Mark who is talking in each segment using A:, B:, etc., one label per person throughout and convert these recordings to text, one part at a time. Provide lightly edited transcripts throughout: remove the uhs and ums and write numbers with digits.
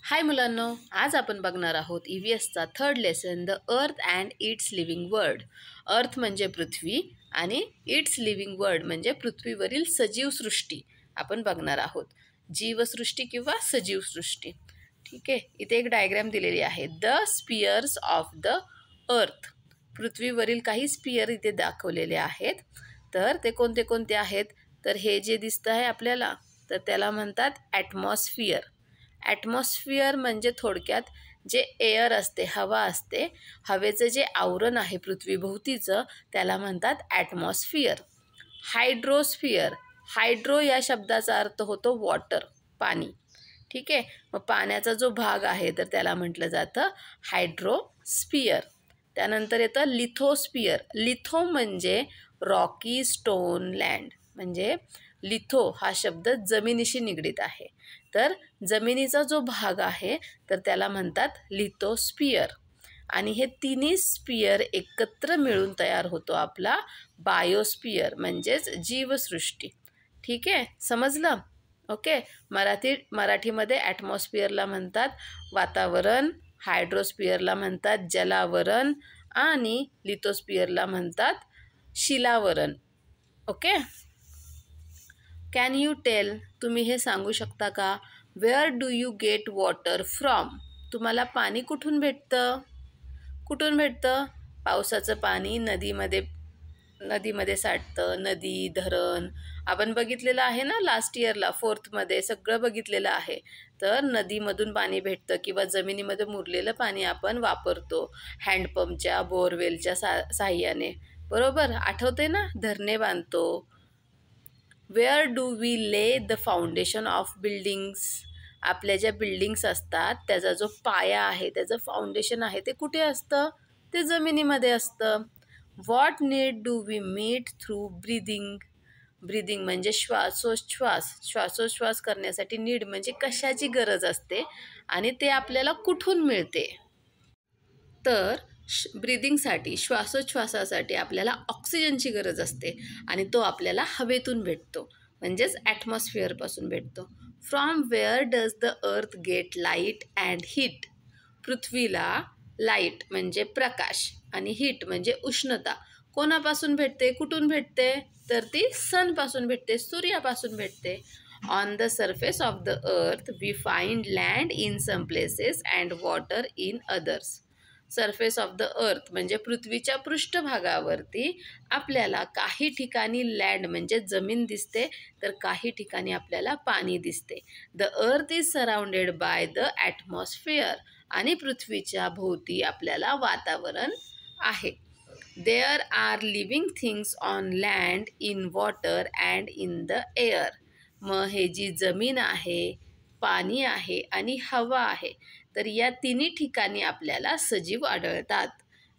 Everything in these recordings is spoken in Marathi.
A: हाय मुलांनो, आज आपण बघणार आहोत EVSचा third lesson the earth and its living world. Earth म्हणजे पृथ्वी आणि इट्स लिव्हिंग वर्ल्ड म्हणजे पृथ्वीवरील सजीव सृष्टी आपण बघणार आहोत. जीवसृष्टी किंवा सजीव सृष्टी. ठीक आहे, इथे एक डायग्राम दिलेली आहे. द स्पियर्स ऑफ द अर्थ. पृथ्वीवरील काही स्पियर इथे दाखवलेले आहेत. तर ते कोणते कोणते आहेत? तर हे जे दिसतं आहे आपल्याला, तर त्याला म्हणतात ॲटमॉस्फिअर. ॲटमॉस्फिअर म्हणजे थोडक्यात जे एअर असते, हवा असते, हवेचं जे आवरण आहे पृथ्वीभोवतीचं, त्याला म्हणतात ॲटमॉस्फिअर. हायड्रोस्फिअर. हायड्रो या शब्दाचा अर्थ होतो वॉटर, पाणी. ठीक आहे, मग पाण्याचा जो भाग आहे तर त्याला म्हटलं जातं हायड्रोस्फिअर. त्यानंतर येतं लिथोस्फिअर. लिथो म्हणजे रॉकी स्टोन लँड. म्हणजे लिथो हा शब्द जमिनीशी निगडीत आहे. तर जमिनीचा जो भाग आहे तर त्याला म्हणतात लिथोस्फिअर. आणि हे तिन्ही स्पियर एकत्र मिळून तयार होतो आपला बायोस्फिअर म्हणजेच जीवसृष्टी. ठीक आहे, समजलं? ओके. मराठीमध्ये ॲटमॉस्फिअरला म्हणतात वातावरण, हायड्रोस्फिअरला म्हणतात जलावरण आणि लिथोस्फिअरला म्हणतात शिलावरण. ओके. कॅन यू टेल, तुम्ही हे सांगू शकता का? Where do you get water from? तुम्हाला पाणी कुठून भेटतं? कुठून भेटतं? पावसाचं पाणी नदीमध्ये साठतं. नदी, धरण आपण बघितलेलं आहे ना, लास्ट इयरला 4th सगळं बघितलेलं आहे. तर नदीमधून पाणी भेटतं किंवा जमिनीमध्ये मुरलेलं पाणी आपण वापरतो हँडपंपच्या, बोरवेलच्या साहाय्याने. बरोबर, आठवते ना? धरणे बांधतो. वेअर डू वी ले द फाउंडेशन ऑफ बिल्डिंग्स? आपल्या ज्या बिल्डिंग्स असतात त्याचा जो पाया आहे, त्याचं फाउंडेशन आहे, ते कुठे असतं? ते जमिनीमध्ये असतं. What need do we meet through breathing? Breathing म्हणजे श्वासोच्छ्वास करण्यासाठी नीड म्हणजे कशाची गरज असते आणि ते आपल्याला कुठून मिळते? तर ब्रीदिंगसाठी, श्वासोच्छ्वासासाठी आपल्याला ऑक्सिजनची गरज असते आणि तो आपल्याला हवेतून भेटतो म्हणजेच ॲटमॉस्फिअरपासून भेटतो. From where does the earth get light and heat? पृथ्वीला लाईट म्हणजे प्रकाश आणि हीट म्हणजे उष्णता कोणापासून भेटते, कुठून भेटते? तर ती सनपासून भेटते, सूर्यापासून भेटते. On the surface of the earth we find land in some places and water in others. Surface of the earth म्हणजे पृथ्वीच्या पृष्ठभागावरती आपल्याला काही ठिकाणी लँड म्हणजे जमीन दिसते, तर काही ठिकाणी आपल्याला पाणी दिसते. The earth is surrounded by the atmosphere. आणि पृथ्वीच्या भोवती आपल्याला वातावरण आहे. There are living things on land, in water and in the air. मग हे जी जमीन आहे, पाणी आहे आणि हवा आहे, तर या तिन्ही ठिकाणी आपल्याला सजीव आढळतात.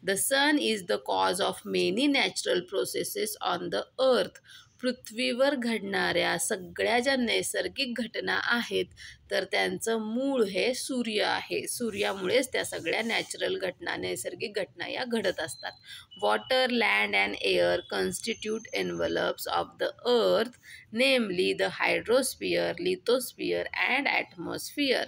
A: The sun is the cause of many natural processes on the earth. पृथ्वीवर घडणाऱ्या सगळ्या ज्या नैसर्गिक घटना आहेत तर त्यांचं मूळ हे सूर्य आहे. सूर्यामुळेच त्या सगळ्या नॅचरल घटना, नैसर्गिक घटना या घडत असतात. Water, land and air constitute envelopes of the earth, namely the hydrosphere, lithosphere and atmosphere.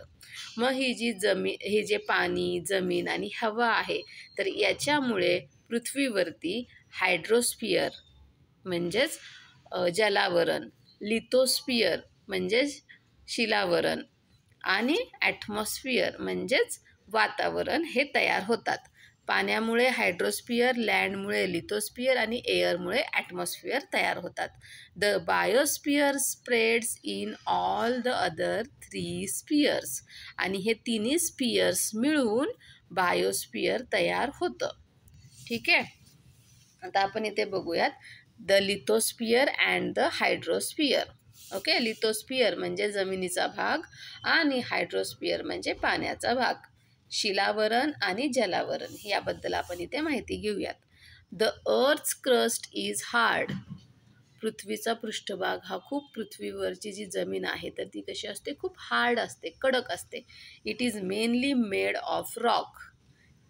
A: मग हे जे पाणी, जमीन आणि हवा आहे तर याच्यामुळे पृथ्वीवरती हायड्रोस्फिअर म्हणजेच जलावरण, लिथोस्फिअर म्हणजेच शिलावरण आणि ॲटमॉस्फिअर म्हणजेच वातावरण हे तयार होतात. पाण्यामुळे हायड्रोस्फिअर, लँडमुळे लिथोस्फिअर आणि एअरमुळे ॲटमॉस्फिअर तयार होतात. The biosphere spreads in all the other 3 spheres. आणि हे तिन्ही स्पियर्स मिळून बायोस्फिअर तयार होतं. ठीक आहे, आता आपण इथे बघूयात द लिथोस्फिअर अँड द हायड्रोस्फिअर. ओके, लिथोस्फिअर म्हणजे जमिनीचा भाग आणि हायड्रोस्फिअर म्हणजे पाण्याचा भाग. शिलावरण आणि जलावरण याबद्दल आपण इथे माहिती घेऊयात. The earth's crust is hard. पृथ्वीचा पृष्ठभाग हा खूप, पृथ्वीवरची जी जमीन आहे तर ती कशी असते? खूप हार्ड असते, कडक असते. It is mainly made of rock.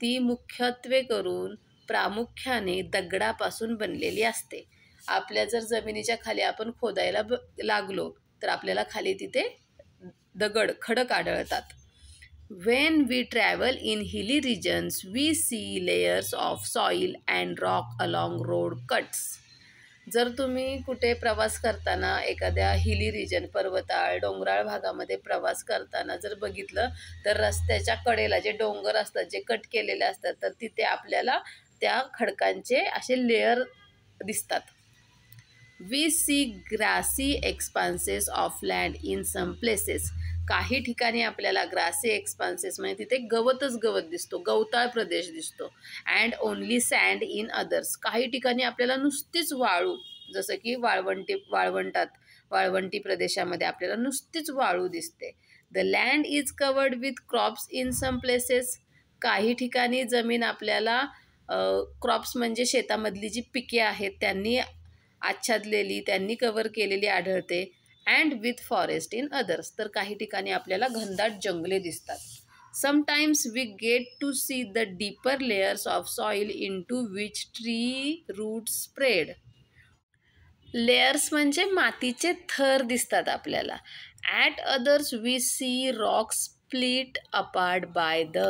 A: ती मुख्यत्वे करून प्रामुख्याने दगडापासून बनलेली असते. आपल्या जर जमिनीच्या खाली आपण खोदायला लागलो तर आपल्याला खाली तिथे दगड, खडक आढळतात. When we travel in hilly regions, we see layers of soil and rock along road cuts. जर तुम्ही कुठे प्रवास करताना एखाद्या हिली रिजन, पर्वताळ डोंगराळ भागामध्ये प्रवास करताना जर बघितलं तर रस्त्याच्या कडेला जे डोंगर असतात, जे कट केलेले असतात, तर तिथे आपल्याला त्या खडकांचे असे लेयर दिसतात. We see grassy expanses of land in some places. काही ठिकाणी आपल्याला ग्रासी एक्सपान्सेस म्हणजे तिथे गवतच गवत दिसतो, गवताळ प्रदेश दिसतो. And only sand in others. काही ठिकाणी आपल्याला नुसतीच वाळू, जसं की वाळवंटी प्रदेशामध्ये आपल्याला नुसतीच वाळू दिसते. The land is covered with crops in some places. काही ठिकाणी जमीन आपल्याला क्रॉप्स म्हणजे शेतामधली जी पिके आहेत त्यांनी आच्छादलेली, त्यांनी कव्हर केलेली आढळते. And with forest in others. तर काही ठिकाणी आपल्याला घनदाट जंगले दिसतात. Sometimes we get to see the deeper layers of soil into which tree root spread. Layers म्हणजे मातीचे थर दिसतात आपल्याला. At others we see rock split apart by the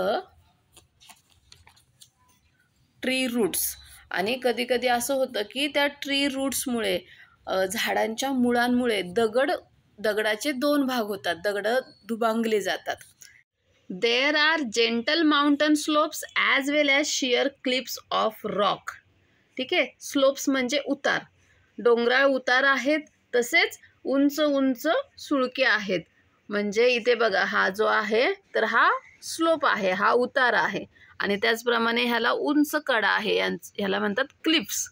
A: tree roots. आणि कधी कधी असं होतं की त्या ट्री रूट्समुळे, झाडांच्या मुळांमुळे दगडाचे दोन भाग होतात, दगड दुभांगले जातात. There are gentle mountain slopes as well as shear clips of rock. ठीक आहे, स्लोप्स म्हणजे उतार, डोंगराळ उतार आहेत, तसेच उंच उंच सुळके आहेत. म्हणजे इथे बघा, हा जो आहे तर हा स्लोप आहे, हा उतार आहे. आणि त्याचप्रमाणे ह्याला उंच कडा आहे, ह्याला म्हणतात cliffs.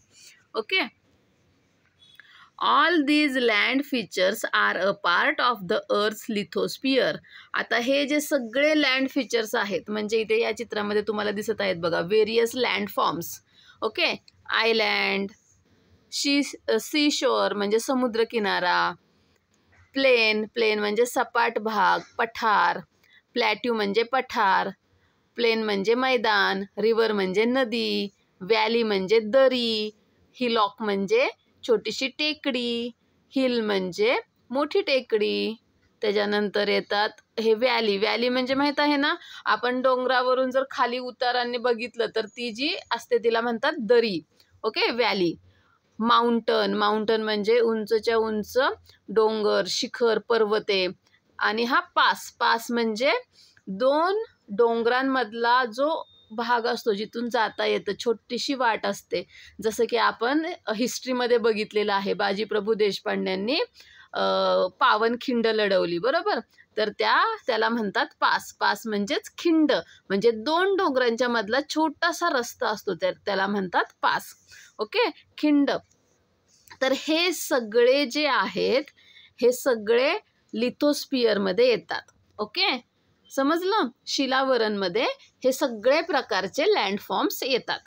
A: Okay. All these land features are a part of the earth's lithosphere. आता हे जे सगळे लँड फीचर्स आहेत, म्हणजे इथे या चित्रामध्ये तुम्हाला दिसत आहेत बघा, various land forms. Okay. Island, sea shore म्हणजे समुद्रकिनारा, प्लेन म्हणजे सपाट भाग, पठार, प्लॅट्यू म्हणजे पठार, प्लेन म्हणजे मैदान, रिव्हर म्हणजे नदी, व्हॅली म्हणजे दरी, हिलॉक म्हणजे छोटीशी टेकडी, हिल म्हणजे मोठी टेकडी. त्याच्यानंतर येतात हे व्हॅली म्हणजे माहीत आहे ना, आपण डोंगरावरून जर खाली उताराने बघितलं तर ती जी असते तिला म्हणतात दरी. Okay, valley. माउंटन म्हणजे उंचच्या उंच डोंगर, शिखर, पर्वते. आणि हा पास म्हणजे दोन डोंगरांमधला जो भाग असतो जिथून जाता येतं, छोटीशी वाट असते. जसं की आपण हिस्ट्रीमध्ये बघितलेलं आहे, बाजीप्रभू देशपांड्यांनी पावनखिंड लढवली, बरोबर. तर त्याला म्हणतात पास म्हणजेच खिंड, म्हणजे दोन डोंगरांच्या मधला छोटासा रस्ता असतो, त्याला म्हणतात पास. ओके, खिंड. तर हे सगळे जे आहेत हे सगळे लिथोस्फिअरमध्ये येतात. ओके, समजलं. शिलावरणमध्ये हे सगळे प्रकारचे लँडफॉर्म्स येतात.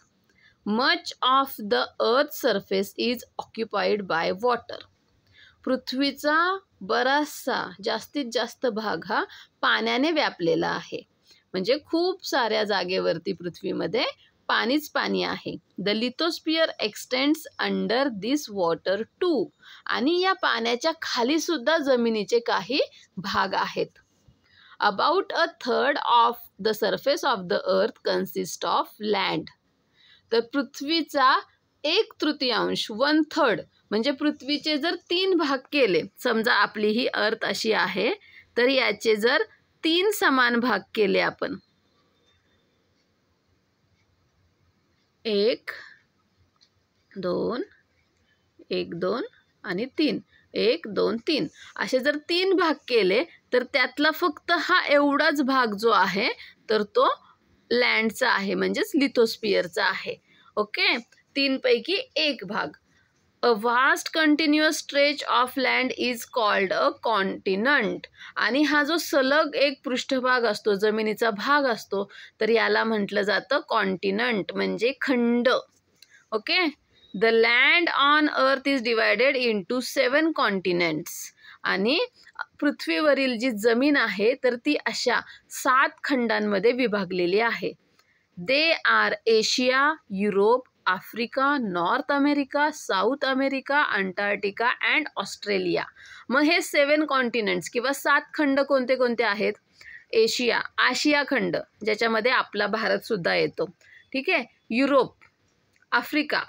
A: Much of the earth surface is occupied by water. पृथ्वीचा बराचसा, जास्तीत जास्त भाग हा पाण्याने व्यापलेला आहे. म्हणजे खूप साऱ्या जागेवरती पृथ्वीमध्ये पाणीच पाणी आहे. The lithosphere extends under this water too. आणि या पाण्याच्या खाली सुद्धा जमिनीचे काही भाग आहेत. About a third of the surface of the earth consist of land. तर पृथ्वीचा 1/3, 1/3 म्हणजे पृथ्वीचे जर 3 भाग केले, समजा आपली ही अर्थ अशी आहे, तर याचे जर 3 समान भाग केले आपण, 1 2 1 2 आणि 3, 1 2 3 असे जर 3 भाग केले, तर त्यातला फक्त हा एवढाच भाग जो आहे तर तो लँडचा आहे, म्हणजेच लिथोस्फिअरचा आहे. ओके, 3 पैकी 1 भाग. A vast continuous stretch of land is called a continent. आणि हा जो सलग एक पृष्ठभाग असतो, जमिनीचा भाग असतो, तर याला म्हटलं जातं कॉन्टिनंट म्हणजे खंड. Okay. The land on earth is divided into 7 continents. आणि पृथ्वीवरील जी जमीन आहे तर ती अशा 7 खंडांमध्ये विभागलेली आहे. They are Asia, Europe, Africa, north America, south America, Antarctica and Australia. मग हे 7 कॉन्टिनेंट्स किंवा 7 खंड कोणते कोणते आहेत? एशिया, आशिया खंड ज्याच्यामध्ये आपला भारतसुद्धा येतो, ठीक आहे. युरोप, आफ्रिका,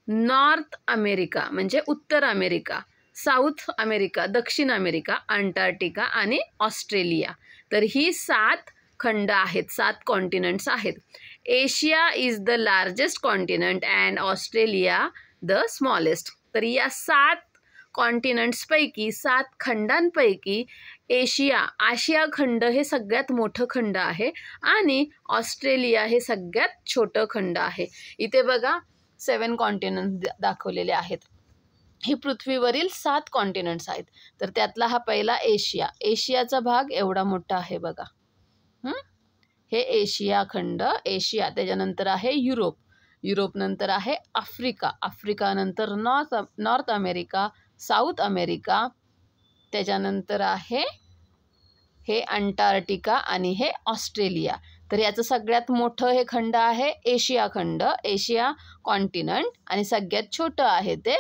A: नॉर्थ अमेरिका म्हणजे उत्तर अमेरिका, साऊथ अमेरिका दक्षिण अमेरिका, अंटार्क्टिका आणि ऑस्ट्रेलिया. तर ही 7 खंड आहेत, 7 कॉन्टिनेंट्स आहेत. Asia is the largest continent and Australia the smallest. तर या 7 कॉन्टिनेंट्सपैकी, 7 खंडांपैकी आशिया खंड हे सगळ्यात मोठं खंड आहे आणि ऑस्ट्रेलिया हे सगळ्यात छोटं खंड आहे. इथे बघा 7 कॉन्टिनेंट दाखवलेले आहेत. ही पृथ्वीवरील 7 कॉन्टिनेंट्स आहेत. तर त्यातला हा पहिला एशियाचा भाग एवढा मोठा आहे बघा. हे एशिया खंड, एशिया. त्याच्यानंतर आहे युरोप नंतर आहे आफ्रिका नंतर नॉर्थ अमेरिका, साऊथ अमेरिका, त्याच्यानंतर आहे हे अंटार्क्टिका आणि हे ऑस्ट्रेलिया. तर याचं सगळ्यात मोठं हे खंड आहे एशिया खंड, एशिया कॉन्टिनेंट, आणि सगळ्यात छोटं आहे ते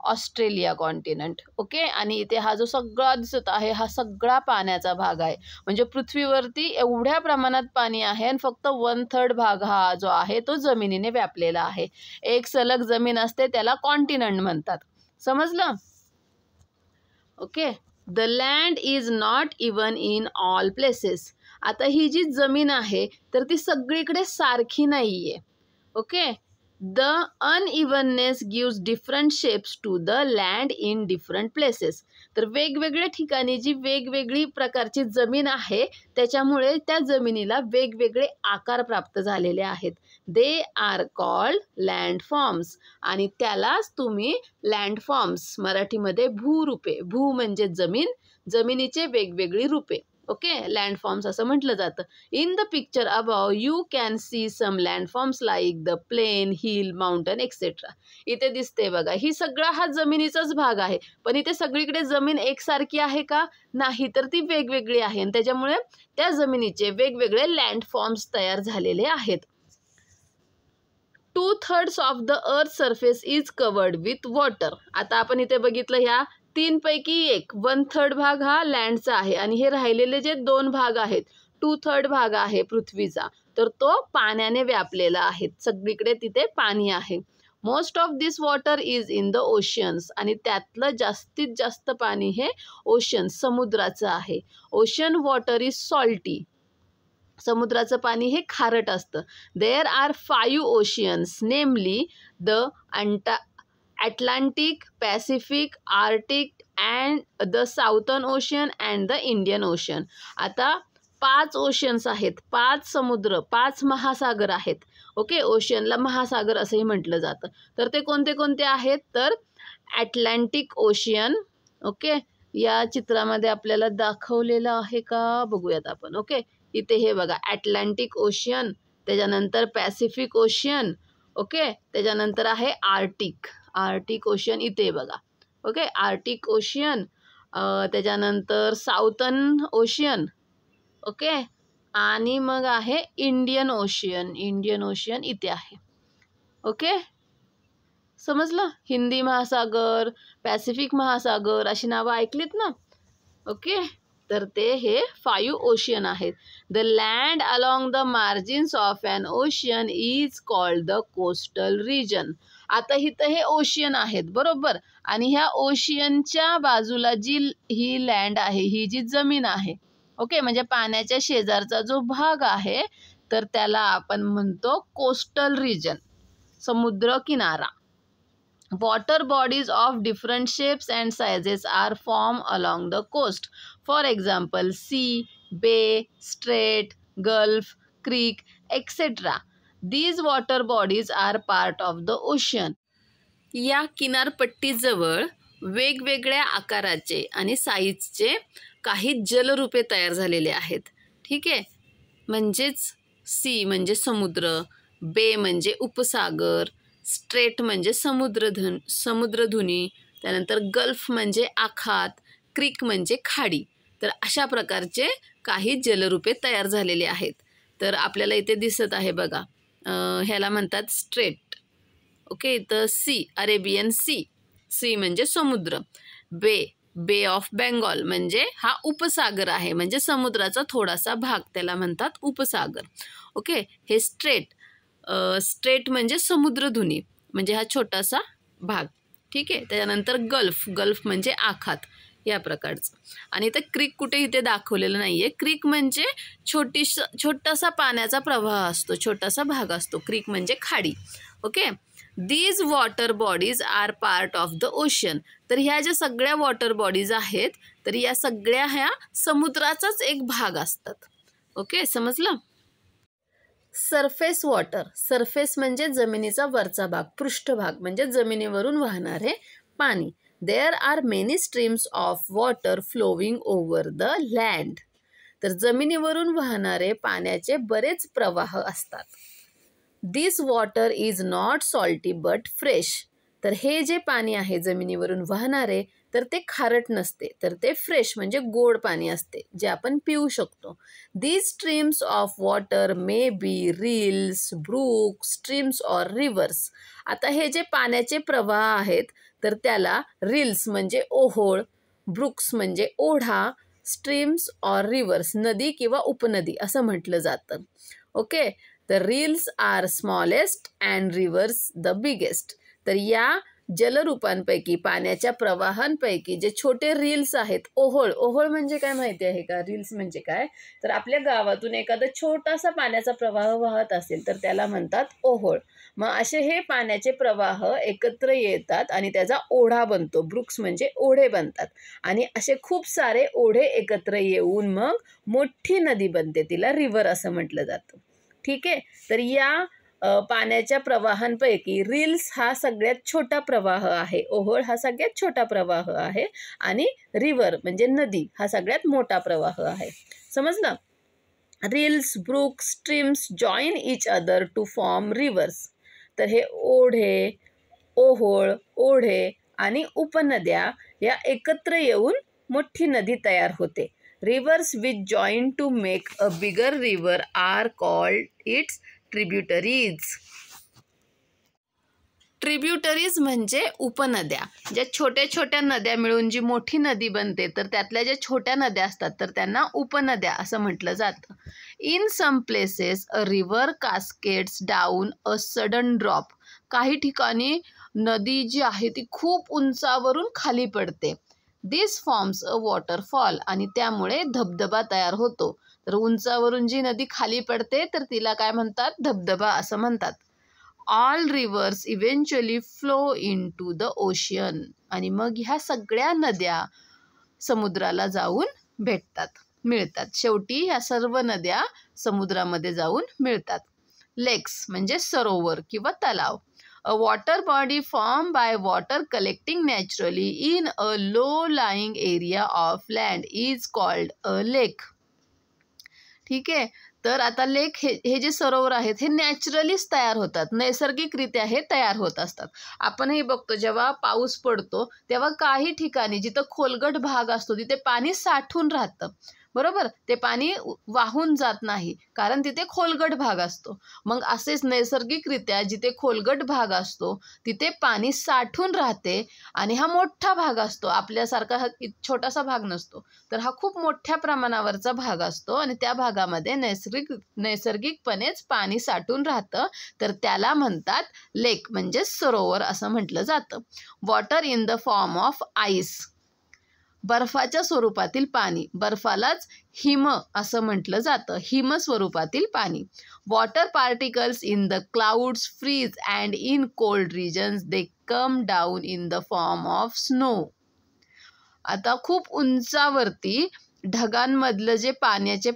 A: ऑस्ट्रेलिया कॉन्टिनेंट. ओके. आणि इथे हा जो सगळा दिसत आहे हा सगळा पाण्याचा भाग आहे. म्हणजे पृथ्वीवरती एवढ्या प्रमाणात पाणी आहे आणि फक्त 1/3 भाग हा जो आहे तो जमिनीने व्यापलेला आहे. एक सलग जमीन असते त्याला कॉन्टिनेंट म्हणतात. समजलं? Okay. The land is not even in all places. आता ही जी जमीन आहे तर ती सगळीकडे सारखी नाही आहे. Okay. The unevenness gives different shapes to the land in different places. तर वेगवेगळ्या ठिकाणी जी वेगवेगळी प्रकारची जमीन आहे त्याच्यामुळे त्या जमिनीला वेगवेगळे आकार प्राप्त झालेले आहेत. They are called landforms. आणि त्यालाच तुम्ही लँडफॉर्म्स, मराठीमध्ये भूरूपे, भू म्हणजे जमीन, जमिनीचे वेगवेगळी रूपे. ओके. लँडफॉर्म्स असं म्हटलं जातं. In the picture above you can see some landforms like the plain, hill, mountain etcetera. इथे दिसते बघा, ही सगळा हा जमिनीचाच भाग आहे. पण इथे सगळीकडे जमीन एकसारखी आहे का? नाही, तर ती वेगवेगळी आहे आणि त्याच्यामुळे त्या जमिनीचे वेगवेगळे लँडफॉर्म्स तयार झालेले आहेत. 2/3 of the earth surface is covered with water. आता आपण इथे बघितलं ह्या 3 पैकी 1/3 भाग हा लँडचा आहे आणि हे राहिलेले जे 2 भाग आहेत, 2/3 भाग आहे पृथ्वीचा, तर तो पाण्याने व्यापलेला आहे. सगळीकडे तिथे पाणी आहे. Most of this water is in the oceans. आणि त्यातलं जास्तीत जास्त पाणी हे ओशन्स, समुद्राचं आहे. Ocean water is salty. समुद्राचं पाणी हे खारट असतं. There are 5 oceans, namely the Atlantic, Pacific, Arctic and the Southern Ocean and the Indian Ocean. आता 5 ओशन्स आहेत, 5 समुद्र, 5 महासागर आहेत. ओके. ओशनला महासागर असंही म्हटलं जातं. तर ते कोणते कोणते आहेत? तर ॲटलांटिक ओशियन. ओके. या चित्रामध्ये आपल्याला दाखवलेलं आहे का बघूयात आपण. ओके. इथे हे बघा, ॲटलांटिक ओशियन, त्याच्यानंतर पॅसिफिक ओशियन. ओके. त्याच्यानंतर आहे आर्टिक ओशियन, इथे बघा. ओके. आर्टिक ओशियन, त्याच्यानंतर साऊथर्न ओशियन. ओके. आणि मग आहे इंडियन ओशियन इथे आहे. ओके. समजलं? हिंदी महासागर, पॅसिफिक महासागर अशी नावं ऐकलीत ना? ओके. तर ते हे 5 ओशियन आहेत. The land along the margins of an ocean is called the coastal region. आता इथं हे ओशियन आहेत बरोबर, आणि ह्या ओशियनच्या बाजूला जी ही लँड आहे, ही जी जमीन आहे, ओके, म्हणजे पाण्याच्या शेजारचा जो भाग आहे तर त्याला आपण म्हणतो कोस्टल रिजन, समुद्र किनारा. Water bodies of different shapes and sizes are formed along the coast. For example, sea, bay, strait, gulf, creek, etc. These water bodies are part of the ocean. या किनारपट्टीजवळ वेगवेगळ्या आकाराचे आणि साईजचे काही जलरूपे तयार झालेले आहेत. ठीक आहे. म्हणजेच सी म्हणजे समुद्र, बे म्हणजे उपसागर, स्ट्रेट म्हणजे समुद्रधुनी, त्यानंतर गल्फ म्हणजे आखात, क्रिक म्हणजे खाडी. तर अशा प्रकारचे काही जलरूपे तयार झालेले आहेत. तर आपल्याला इथे दिसत आहे बघा, ह्याला म्हणतात स्ट्रेट. ओके. तर सी, अरेबियन सी, सी म्हणजे समुद्र. बे, बे ऑफ बेंगॉल म्हणजे हा उपसागर आहे, म्हणजे समुद्राचा थोडासा भाग, त्याला म्हणतात उपसागर. ओके, हे स्ट्रेट म्हणजे समुद्रधुनी, म्हणजे हा छोटासा भाग. ठीक आहे. त्याच्यानंतर गल्फ म्हणजे आखात या प्रकारचं. आणि इथे क्रीक कुठे इथे दाखवलेलं नाही आहे. क्रीक म्हणजे छोटासा पाण्याचा प्रवाह असतो, छोटासा भाग असतो. क्रीक म्हणजे खाडी. Okay. These water bodies are part of the ocean. तर ह्या ज्या सगळ्या वॉटर बॉडीज आहेत, तर या सगळ्या ह्या समुद्राचाच एक भाग असतात. ओके, समजलं. सरफेस वॉटर, सरफेस म्हणजे जमिनीचा वरचा भाग, पृष्ठभाग म्हणजे जमिनीवरून वाहणारे पाणी. There are many streams of water flowing over the land. तर जमिनीवरून वाहणारे पाण्याचे बरेच प्रवाह असतात. This water is not salty but fresh. तर हे जे पाणी आहे जमिनीवरून वाहणारे, तर ते खारट नसते, तर ते फ्रेश म्हणजे गोड पाणी असते, जे आपण पिऊ शकतो. These streams of water may be rills, brook, streams or rivers. आता हे जे पाण्याचे प्रवाह आहेत, तर त्याला रील्स म्हणजे ओहोळ, ब्रुक्स म्हणजे ओढा, स्ट्रीम्स ऑर रिव्हर्स नदी किंवा उपनदी असं म्हटलं जातं. ओके. तर rills are smallest and rivers the biggest. तर या जलरूपांपैकी, पाण्याच्या प्रवाहांपैकी जे छोटे रील्स आहेत, ओहोळ म्हणजे काय माहिती आहे का? रील्स म्हणजे काय, तर आपल्या गावातून एखादा छोटासा पाण्याचा प्रवाह वाहत असेल तर त्याला म्हणतात ओहोळ. मग असे हे पाण्याचे प्रवाह एकत्र येतात आणि त्याचा ओढा बनतो. ब्रुक्स म्हणजे ओढे बनतात आणि असे खूप सारे ओढे एकत्र येऊन मग मोठी नदी बनते, तिला रिव्हर असं म्हटलं जातं. ठीक आहे. तर या पाण्याच्या प्रवाहांपैकी रील्स हा सगळ्यात छोटा प्रवाह आहे, ओहोळ हा सगळ्यात छोटा प्रवाह आहे आणि रिव्हर म्हणजे नदी हा सगळ्यात मोठा प्रवाह आहे. समजलं. Rills, brook, streams join each other to form rivers. तर हे ओढे, ओहोळ, ओढे आणि उपनद्या या एकत्र येऊन मोठी नदी तयार होते. Rivers which join to make a bigger river are called its tributaries. Tributaries म्हणजे उपनद्या. ज्या छोट्या छोट्या नद्या मिळून जी मोठी नदी बनते, तर त्यातल्या ज्या छोट्या नद्या असतात तर त्यांना उपनद्या असं म्हटलं जातं. In some places a river cascades down a sudden drop. काही ठिकाणी नदी जी आहे ती खूप उंचावरून खाली पडते. दिस फॉर्म्स अ वॉटरफॉल. आणि त्यामुळे धबधबा तयार होतो. तर उंचावरून जी नदी खाली पडते तर तिला काय म्हणतात? धबधबा असं म्हणतात. All rivers eventually flow into the ocean. आणि मग ह्या सगळ्या नद्या समुद्राला जाऊन मिळतात. शेवटी ह्या सर्व नद्या समुद्रामध्ये जाऊन मिळतात. लेक्स म्हणजे सरोवर किंवा तलाव. A water body formed by water collecting naturally in a low-lying area of land is called a lake. ठीक आहे. तर आता लेक हे जे सरोवर आहेत हे नॅचरलीच तयार होतात, नैसर्गिकरित्या हे तयार होत असतात. आपणही बघतो जेव्हा पाऊस पडतो तेव्हा काही ठिकाणी जिथं खोलगट भाग असतो तिथे पाणी साठून राहतं, बरोबर. ते पाणी वाहून जात नाही कारण तिथे खोलगट भाग असतो. मग असेच नैसर्गिकरित्या जिथे खोलगट भाग असतो तिथे पाणी साठून राहते आणि हा मोठा भाग असतो, आपल्यासारखा हा छोटासा भाग नसतो. तर हा खूप मोठ्या प्रमाणावरचा भाग असतो आणि त्या भागामध्ये नैसर्गिकपणेच पाणी साठून राहतं. तर त्याला म्हणतात लेक म्हणजे सरोवर असं म्हटलं जातं. Water in the form of ice. बर्फाच्या स्वरूपातील पाणी. बर्फालाच हिम असं म्हटलं जातं. हिम स्वरूपातील पाणी. Water particles in the clouds freeze and in cold regions they come down in the form of snow. आता खूप उंचावरती ढगांमधलं जे पाण्याचे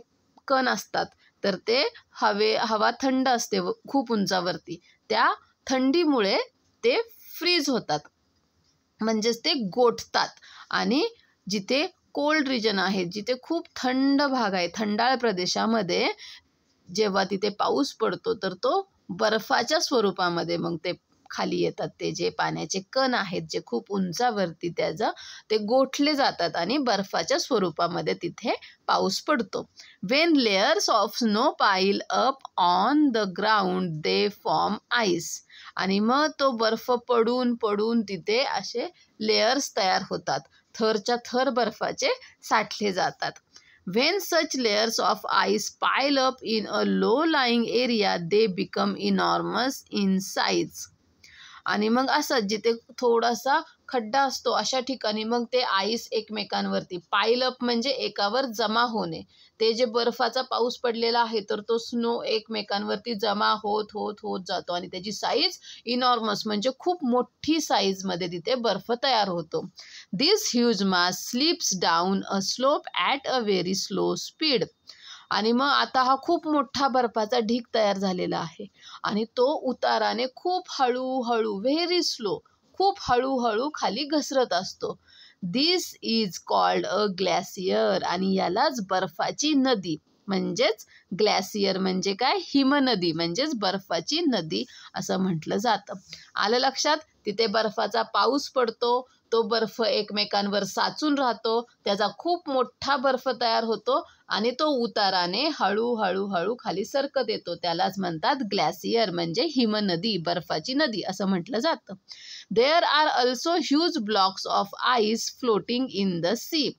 A: कण असतात तर ते हवा थंड असते खूप उंचावरती, त्या थंडीमुळे ते फ्रीज होतात, म्हणजेच ते गोठतात. आणि जिथे कोल्ड रिजन आहे, जिथे खूप थंड भाग आहे, थंडाळ प्रदेशामध्ये जेव्हा तिथे पाऊस पडतो तर तो बर्फाच्या स्वरूपामध्ये मग ते खाली येतात. ते जे पाण्याचे कण आहेत जे खूप उंचावरती ते गोठले जातात आणि बर्फाच्या स्वरूपामध्ये तिथे पाऊस पडतो. वेन लेयर्स ऑफ स्नो पाईल up on the ground they form ice. आणि मग तो बर्फ पडून तिथे असे लेयर्स तयार होतात. थरच्या थर बर्फाचे साठले जातात. When such layers of ice pile up in a low-lying area, they become enormous in size. आणि मग असं जिथे थोडासा खड्डा असतो अशा ठिकाणी मग ते आईस एकमेकांवरती पाईल अप म्हणजे एकावर जमा होणे. ते जे बर्फाचा पाऊस पडलेला आहे तर तो स्नो एकमेकांवरती जमा होत होत होत जातो आणि त्याची साईज इनॉर्मस म्हणजे खूप मोठी साईजमध्ये तिथे बर्फ तयार होतो. This huge mass slips down a slope at a very slow speed. आणि मग आता हा खूप मोठा बर्फाचा ढीग तयार झालेला आहे आणि तो उताराने खूप हळूहळू व्हेरी स्लो खूप हळूहळू खाली घसरत असतो. दिस इज कॉल्ड अ ग्लॅसियर. आणि यालाच बर्फाची नदी म्हणजेच ग्लॅसियर म्हणजे काय, हिमनदी म्हणजेच बर्फाची नदी असं म्हटलं जातं. आलं लक्षात? तिथे बर्फाचा पाऊस पडतो, तो बर्फ एकमेकांवर साचून राहतो, त्याचा खूप मोठा बर्फ तयार होतो आणि तो उताराने हळूहळू हळू खाली सरकत येतो. त्यालाच म्हणतात ग्लॅसियर म्हणजे हिमनदी, बर्फाची नदी असं म्हटलं जातं. There are also huge blocks of ice floating in the sea.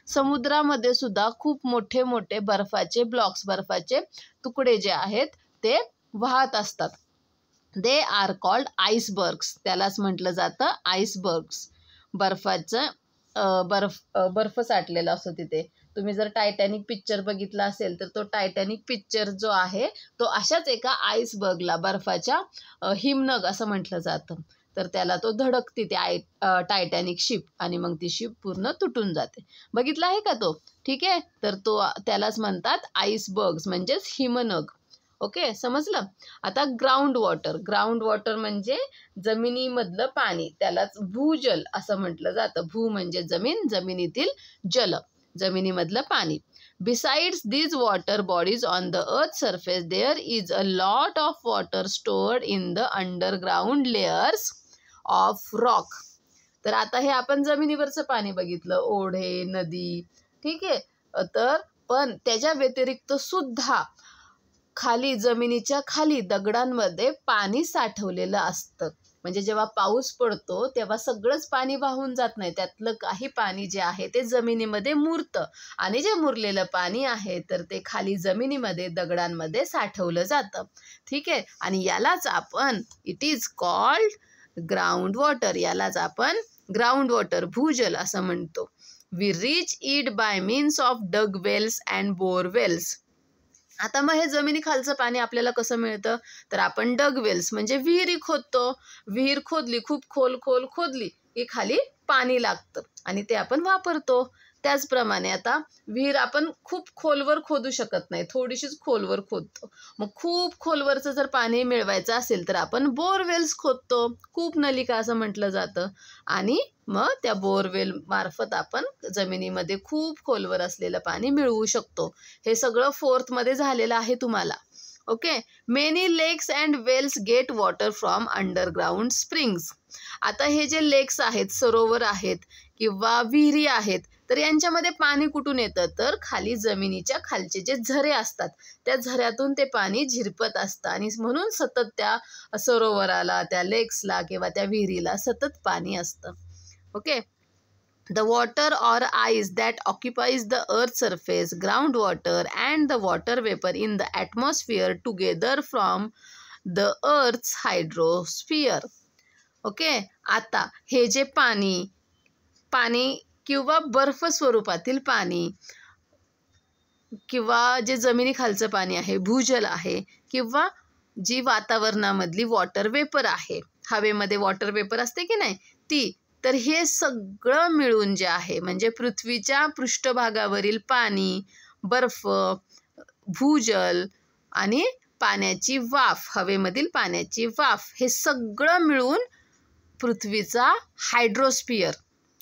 A: समुद्रामध्ये सुद्धा खूप मोठे मोठे बर्फाचे ब्लॉक्स, बर्फाचे तुकडे जे आहेत ते वाहत असतात. They are called icebergs. त्यालाच म्हटलं जातं आईसबर्ग्स. बर्फ साठलेला असतो तिथे. तुम्ही जर टायटॅनिक पिक्चर बघितला असेल तर तो टायटॅनिक पिक्चर जो आहे तो अशाच एका आईसबर्गला, बर्फाच्या हिमनग असं म्हटलं जातं. तर त्याला तो धडकते ते टायटॅनिक शिप आणि मग ती शिप पूर्ण तुटून जाते. बघितला आहे का तो? ठीक आहे. तर त्यालाच म्हणतात आईसबर्ग्स म्हणजेच हिमनग. ओके, समजलं? आता ग्राउंड वॉटर. ग्राउंड वॉटर म्हणजे जमिनीमधलं पाणी, त्यालाच भूजल असं म्हटलं जातं. भू म्हणजे जमीन, जमिनीतील जल, जमिनीमधलं पाणी. Besides these water bodies on the earth's surface, there is a lot of water stored in the underground layers of rock. तर आता हे आपण जमिनीवरचं पाणी बघितलं, ओढे, नदी, ठीक आहे. तर पण त्याच्या व्यतिरिक्त सुद्धा खाली, जमिनीच्या खाली दगडांमध्ये पाणी साठवलेलं असतं. म्हणजे जेव्हा पाऊस पडतो तेव्हा सगळंच पाणी वाहून जात नाही, त्यातलं काही पाणी जे आहे ते जमिनीमध्ये मुरतं आणि जे मुरलेलं पाणी आहे तर ते खाली जमिनीमध्ये दगडांमध्ये साठवलं जातं. ठीक आहे. आणि यालाच आपण it is called ground water. यालाच आपण ग्राउंड वॉटर, भूजल असं म्हणतो. We reach it by means of dug wells and borewells. आता मग हे जमिनीखालचं पाणी आपल्याला कसं मिळतं? तर आपण डग वेल्स म्हणजे विहिरी खोदतो. विहीर खोदली, खूप खोल खोदली की खाली पाणी लागतं आणि ते आपण वापरतो. त्याचप्रमाणे आता विहीर आपण खूप खोलवर खोदू शकत नाही, थोडीशीच खोलवर खोदतो. मग खूप खोलवरचं जर पाणी मिळवायचं असेल तर आपण बोरवेल्स खोदतो, कूप नलिका असं म्हटलं जातं. आणि मग त्या बोरवेल मार्फत आपण जमिनीमध्ये खूप खोलवर असलेलं पाणी मिळवू शकतो. हे सगळं 4th मध्ये झालेलं आहे तुम्हाला. Okay. Many lakes and wells get water from underground springs. आता हे जे लेक्स आहेत, सरोवर आहेत किंवा विहिरी आहेत, तर यांच्यामध्ये पाणी कुठून येतं? तर खाली जमिनीच्या खालचे जे झरे असतात त्या झऱ्यातून ते पाणी झिरपत असतं आणि म्हणून सतत त्या सरोवराला, त्या लेक्सला किंवा त्या विहिरीला सतत पाणी असतं. Okay. The water or ice that occupies the earth's surface, groundwater and the water vapor in the atmosphere together from the earth's hydrosphere. Okay. आता हे जे पाणी किंवा बर्फ स्वरूपातील पाणी किंवा जे जमिनीखालचं पाणी आहे, भूजल आहे, किंवा जी वातावरणामधली वॉटर वेपर आहे, हवेमध्ये वॉटर वेपर असते की नाही ती, तर हे सगळं मिळून जे आहे म्हणजे पृथ्वीच्या पृष्ठभागावरील पाणी, बर्फ, भूजल आणि पाण्याची वाफ, हवेमधील पाण्याची वाफ, हे सगळं मिळून पृथ्वीचा हायड्रोस्फिअर,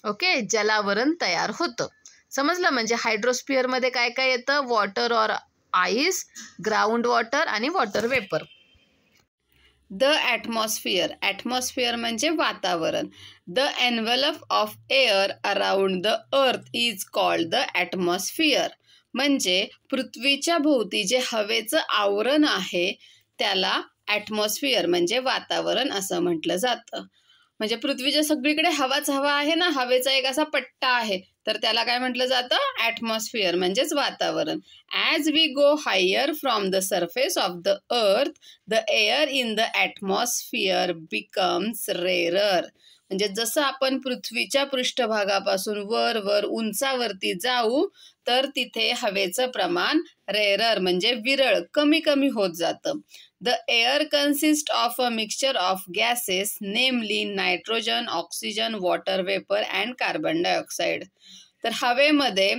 A: ओके, जलावरण तयार होतं. समजलं? म्हणजे हायड्रोस्फिअरमध्ये काय काय येतं? Water or ice, ground water आणि water vapour. The atmosphere. Atmosphere म्हणजे वातावरण. The envelope of air around the earth is called the atmosphere. म्हणजे पृथ्वीच्या भोवती जे हवेचं आवरण आहे त्याला ॲटमॉस्फिअर म्हणजे वातावरण असं म्हटलं जातं. म्हणजे पृथ्वीच्या सगळीकडे हवाच हवा आहे ना, हवेचा एक असा पट्टा आहे, तर त्याला काय म्हटलं जातं? ॲटमॉस्फिअर म्हणजेच वातावरण. As we go higher from the surface of the earth, the air in the atmosphere becomes rarer. म्हणजे जसं आपण पृथ्वीच्या पृष्ठभागापासून वर वर उंचावरती जाऊ, तर तिथे हवेचं प्रमाण रेरर म्हणजे विरळ, कमी कमी होत जातं. The air consists of a mixture of gases, namely nitrogen, oxygen, water vapor and carbon dioxide. तर हवेमध्ये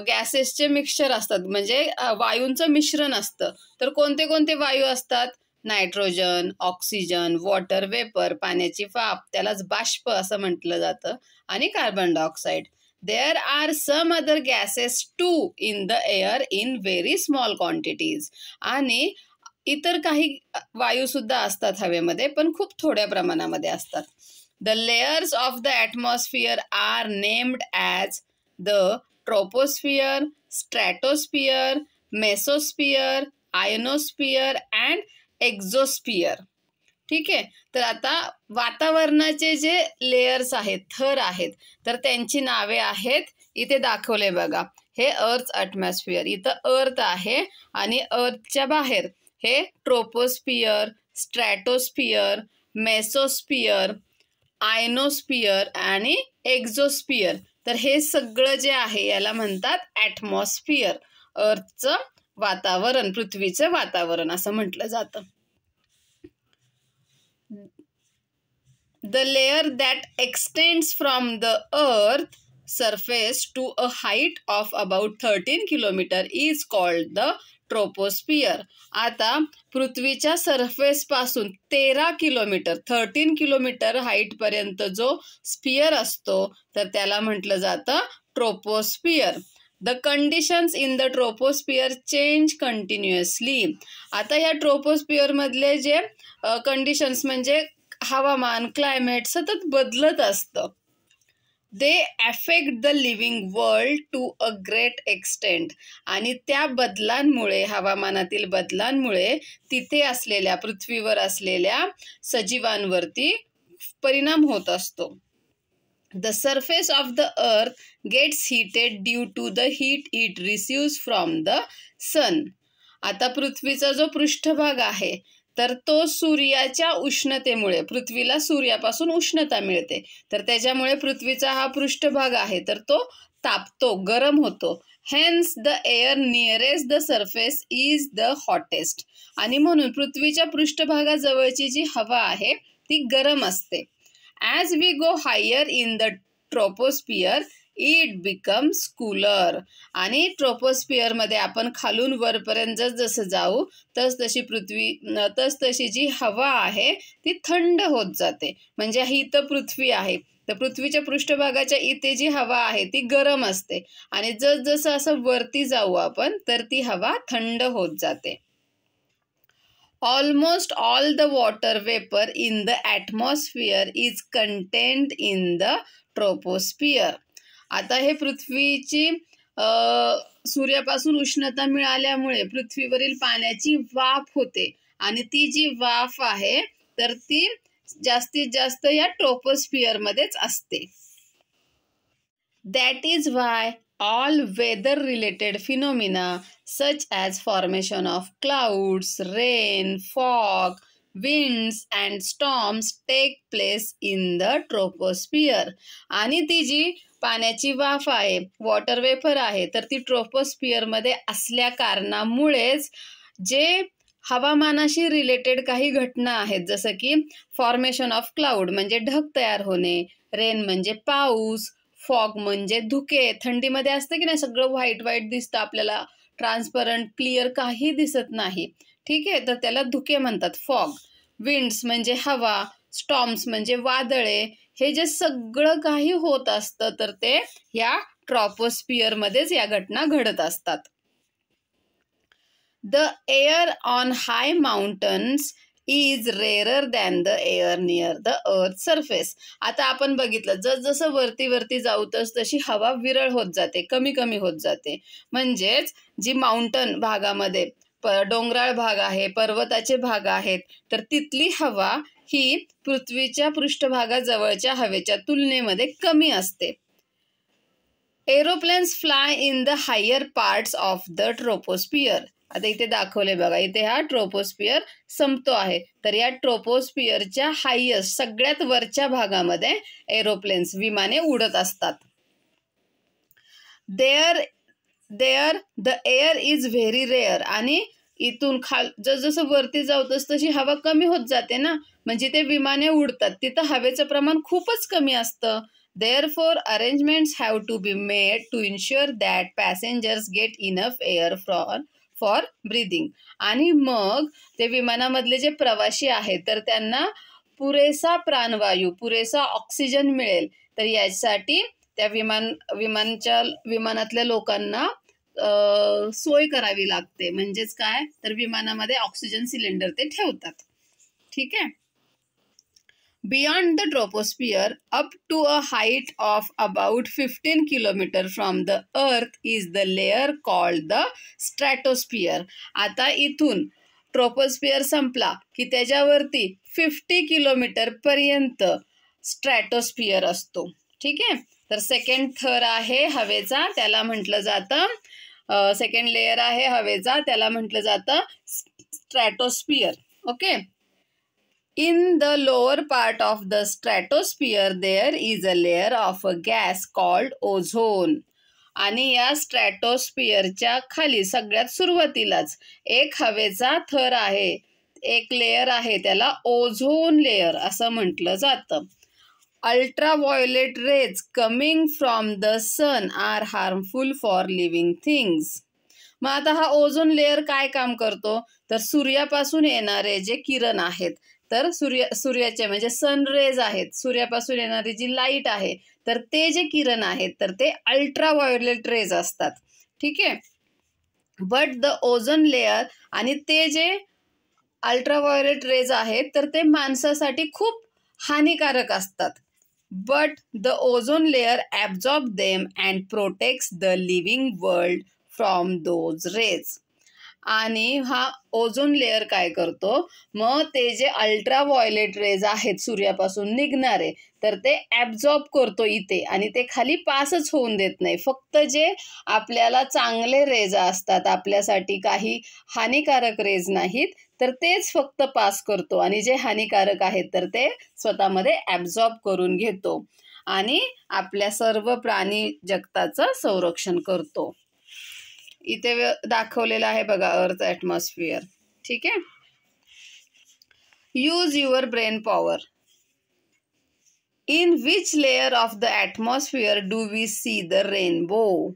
A: गॅसेसचे मिक्सचर असतात, म्हणजे वायूंचं मिश्रण असतं. तर कोणते कोणते वायू असतात? नायट्रोजन, ऑक्सिजन, वॉटर वेपर, पाण्याची वाफ, त्यालाच बाष्प असं म्हटलं जातं, आणि carbon dioxide. There are some other gases too in the air in very small quantities. आणि इतर काही वायू सुद्धा असतात हवेमध्ये, पण खूप थोड्या प्रमाणामध्ये असतात. The layers of the atmosphere are named as the troposphere, stratosphere, mesosphere, ionosphere and exosphere. ठीक आहे. तर आता वातावरणाचे जे लेयर्स आहेत, थर आहेत, तर त्यांची नावे आहेत, इथे दाखवले बघा. हे अर्थ ॲटमॉस्फिअर, इथं अर्थ आहे, आणि अर्थच्या बाहेर हे ट्रोपोस्फिअर, स्ट्रॅटोस्फिअर, मेसोस्फिअर, आयनोस्फिअर आणि एक्झोस्फिअर. तर हे सगळं जे आहे याला म्हणतात ॲटमॉस्फिअर. अर्थचं वातावरण, पृथ्वीचं वातावरण असं म्हटलं जातं. The layer that extends from the earth surface to a height of about 13 kilometer is called the ट्रोपोस्फिअर. आता पृथ्वीच्या सरफेस पासून 13 किलोमीटर 13 किलोमीटर हाईटपर्यंत जो स्पियर असतो, तर त्याला म्हटलं जातं troposphere. The conditions in the troposphere change continuously. आता या ट्रोपोस्फिअरमधले जे कंडिशन्स म्हणजे हवामान, क्लायमेट सतत बदलत असतं. They affect the living world to a great extent. आणि त्या बदलांमुळे, हवामानातील बदलांमुळे तिथे असलेल्या, पृथ्वीवर असलेल्या सजीवांवरती परिणाम होत असतो. The surface of the earth gets heated due to the heat it receives from the sun. आता पृथ्वीचा जो पृष्ठभाग आहे, तर तो सूर्याच्या उष्णतेमुळे, पृथ्वीला सूर्यापासून उष्णता मिळते, तर त्याच्यामुळे पृथ्वीचा हा पृष्ठभाग आहे तर तो तापतो, गरम होतो. Hence the air nearest the surface is the hottest. आणि म्हणून पृथ्वीच्या पृष्ठभागाजवळची जी हवा आहे ती गरम असते. As we go higher in the troposphere it becomes cooler. आणि ट्रोपोस्फिअरमध्ये आपण खालून वरपर्यंत जसं जाऊ तशी जी हवा आहे ती थंड होत जाते. म्हणजे ही तर पृथ्वी आहे, तर पृथ्वीच्या पृष्ठभागाच्या इथे जी हवा आहे ती गरम असते, आणि जसं असं वरती जाऊ आपण तर ती हवा थंड होत जाते. Almost all the water vapor in the atmosphere is contained in the troposphere. आता हे पृथ्वीची सूर्यापासून उष्णता मिळाल्यामुळे पृथ्वीवरील पाण्याची वाफ होते, आणि ती जी वाफ आहे तर ती जास्तीत जास्त या ट्रोपोस्फिअरमध्येच असते. That is why all weather related phenomena such as formation of clouds, rain, fog, winds and storms take place in the troposphere. आणि ती जी पाण्याची वाफ आहे, वॉटर वेपर आहे, तर ती ट्रोपोस्फिअरमध्ये असल्या कारणामुळेच जे हवामानाशी रिलेटेड काही घटना आहेत, जसं की फॉर्मेशन ऑफ क्लाउड म्हणजे ढग तयार होणे, रेन म्हणजे पाऊस, फॉग म्हणजे धुके, थंडीमध्ये असतं की नाही सगळं व्हाईट व्हाईट दिसतं आपल्याला, ट्रान्सपरंट क्लिअर काही दिसत नाही, ठीक आहे, तर त्याला धुके म्हणतात, फॉग. विंड्स म्हणजे हवा, स्टॉर्म्स म्हणजे वादळे, हे जे सगळं काही होत असतं तर ते या ट्रोपोस्फिअरमध्येच या घटना घडत असतात. The air on high mountains is rare than the air near the earth surface. आता आपण बघितलं जसं वरती जाऊ तशी हवा विरळ होत जाते, कमी कमी होत जाते. म्हणजेच जी माउंटन भागामध्ये डोंगराळ भाग आहे, पर्वताचे भाग आहेत, तर तिथली हवा ही पृथ्वीच्या पृष्ठभागाजवळच्या हवेच्या तुलनेमध्ये कमी असते. Aeroplanes fly in the higher parts of the troposphere. आता इथे दाखवले बघा, इथे हा ट्रोपोस्फियर संपतो आहे, तर या ट्रोपोस्फियरच्या हायेस्ट सगळ्यात वरच्या भागामध्ये एरोप्लेन्स विमाने उडत असतात. There the air is very rare. आणि इथून जसं वरती जाऊ तशी हवा कमी होत जाते ना, म्हणजे ते विमाने उडतात तिथं हवेचं प्रमाण खूपच कमी असतं. Therefore, arrangements have to be made to ensure that passengers get enough air for breathing. आणि मग ते विमानामधले जे प्रवासी आहेत तर त्यांना पुरेसा प्राणवायू, पुरेसा ऑक्सिजन मिळेल. तर यासाठी त्या विमानातल्या लोकांना सोय करावी लागते. म्हणजेच काय, तर विमानामध्ये ऑक्सिजन सिलेंडर ते ठेवतात. ठीक आहे. Beyond the troposphere, up to a height of about 15 kilometers from the earth is the layer called the stratosphere. आता इथून ट्रोपोस्फियर संपला की त्याच्यावरती 50 किलोमीटर पर्यंत स्ट्रॅटोस्फियर असतो. ठीक आहे. तर सेकंड थर आहे हवेचा, त्याला म्हटलं जातं, सेकंड लेयर आहे हवेचा, त्याला म्हटलं जातं स्ट्रॅटोस्फियर. Okay. In the lower part of the stratosphere there is a layer of a gas called ozone. आणि या स्ट्रॅटोस्फियरच्या खाली सगळ्यात सुरुवातीलाच एक हवेचा थर आहे, एक लेयर आहे, त्याला ओझोन लेयर असं म्हटलं जातं. Ultraviolet rays coming from the sun are harmful for living things. मग आता हा ओझोन लेयर काय काम करतो, तर सूर्यापासून येणारे जे किरण आहेत, तर सूर्याचे म्हणजे सनरेज आहेत, सूर्यापासून येणारी जी लाईट आहे, तर ते जे किरण आहेत तर ते अल्ट्राव्हायोलेट रेज असतात. ठीक आहे. बट द ओझोन लेयर, आणि ते जे अल्ट्राव्हायोलेट रेज आहेत तर ते माणसासाठी खूप हानिकारक असतात. But the ozone layer absorb them and protects the living world from those rays. आणि हा ओझोन लेयर काय करतो, मग ते जे अल्ट्राव्हायोलेट रेज आहेत सूर्यापासून निघणारे तर ते ॲब्झॉर्ब करतो इथे, आणि ते खाली पासच होऊन देत नाही. फक्त जे आपल्याला चांगले रेज असतात, आपल्यासाठी काही हानिकारक रेज नाहीत, तर तेच फक्त पास करतो, आणि जे हानिकारक आहेत तर ते स्वतःमध्ये ॲब्झॉर्ब करून घेतो आणि आपल्या सर्व प्राणी जगताचं संरक्षण करतो. इथे दाखवलेलं आहे बघा अर्थ ॲटमॉस्फिअर. ठीक आहे. Use your brain power. In which layer of the atmosphere do we see the rainbow.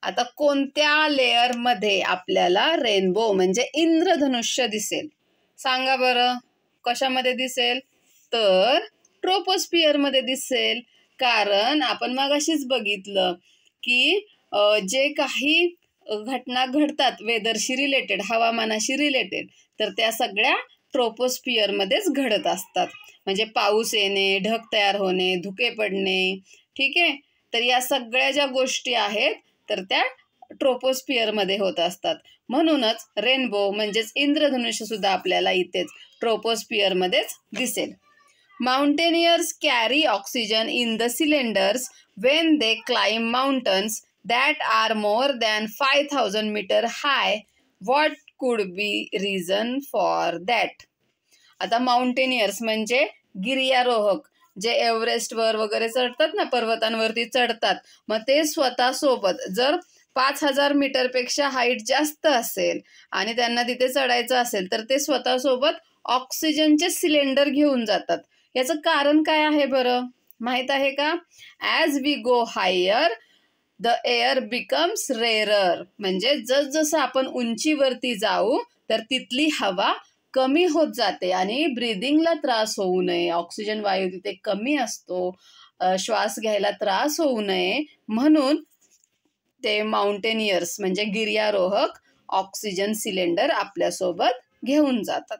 A: आता कोणत्या लेअरमध्ये आपल्याला रेनबो म्हणजे इंद्रधनुष्य दिसेल, सांगा बरं. कशामध्ये दिसेल, तर ट्रोपोस्फिअरमध्ये दिसेल. कारण आपण मगाशीच बघितलं की जे काही घटना घडतात वेदरशी रिलेटेड, हवामानाशी रिलेटेड, तर त्या सगळ्या ट्रोपोस्फिअरमध्येच घडत असतात. म्हणजे पाऊस येणे, ढग तयार होणे, धुके पडणे. ठीक आहे. तर या सगळ्या ज्या गोष्टी आहेत तर त्या ट्रोपोस्फिअरमध्ये होत असतात. म्हणूनच रेनबो म्हणजेच इंद्रधनुष्य सुद्धा आपल्याला इथेच ट्रोपोस्फिअरमध्येच दिसेल. Mountaineers carry oxygen in the cylinders when they climb mountains that are more than 5,000 meter high. What could be reason for that? आता माउंटेनियर्स म्हणजे गिर्यारोहक, जे एव्हरेस्टवर वगैरे चढतात ना, पर्वतांवरती चढतात, मग ते स्वतःसोबत जर 5,000 मीटरपेक्षा हाईट जास्त असेल आणि त्यांना तिथे चढायचं असेल तर ते स्वतःसोबत ऑक्सिजनचे सिलेंडर घेऊन जातात. याचं कारण काय आहे बरं, माहीत आहे का? As we go higher the air becomes rarer. म्हणजे जसजसं आपण उंचीवरती जाऊ तर तिथली हवा कमी होत जाते आणि ब्रीदिंगला त्रास होऊ नये, ऑक्सिजन वायू तिथे कमी असतो, श्वास घ्यायला त्रास होऊ नये म्हणून ते माउंटेनियर्स म्हणजे गिर्यारोहक ऑक्सिजन सिलेंडर आपल्यासोबत घेऊन जातात.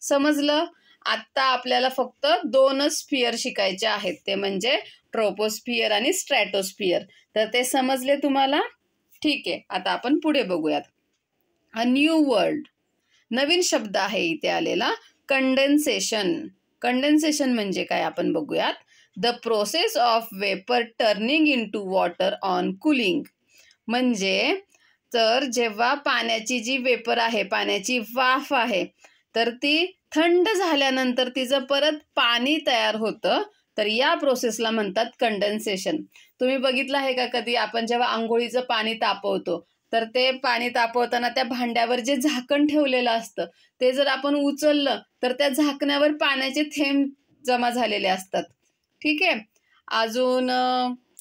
A: समजलं? आत्ता आपल्याला फक्त 2 स्फिअर शिकायचे आहेत, ते म्हणजे ट्रोपोस्फिअर आणि स्ट्रॅटोस्फिअर. तर ते समजले तुम्हाला? ठीक आहे. आता आपण पुढे बघूयात. अ न्यू वर्ड, नवीन शब्द आहे इथे आलेला, कंडेन्सेशन. कंडेन्सेशन म्हणजे काय आपण बघूयात. The process of vapour turning into water on cooling. म्हणजे तर जेव्हा पाण्याची जी वेपर आहे, पाण्याची वाफ आहे, तर ती थंड झाल्यानंतर तिचं परत पाणी तयार होतं, तर या प्रोसेसला म्हणतात कंडेन्सेशन. तुम्ही बघितलं आहे का कधी, आपण जेव्हा आंघोळीचं पाणी तापवतो, तर ते पाणी तापवताना त्या भांड्यावर जे झाकण ठेवलेलं असतं, ते जर आपण उचललं तर त्या झाकण्यावर पाण्याचे थेंब जमा झालेले असतात. ठीक आहे. अजून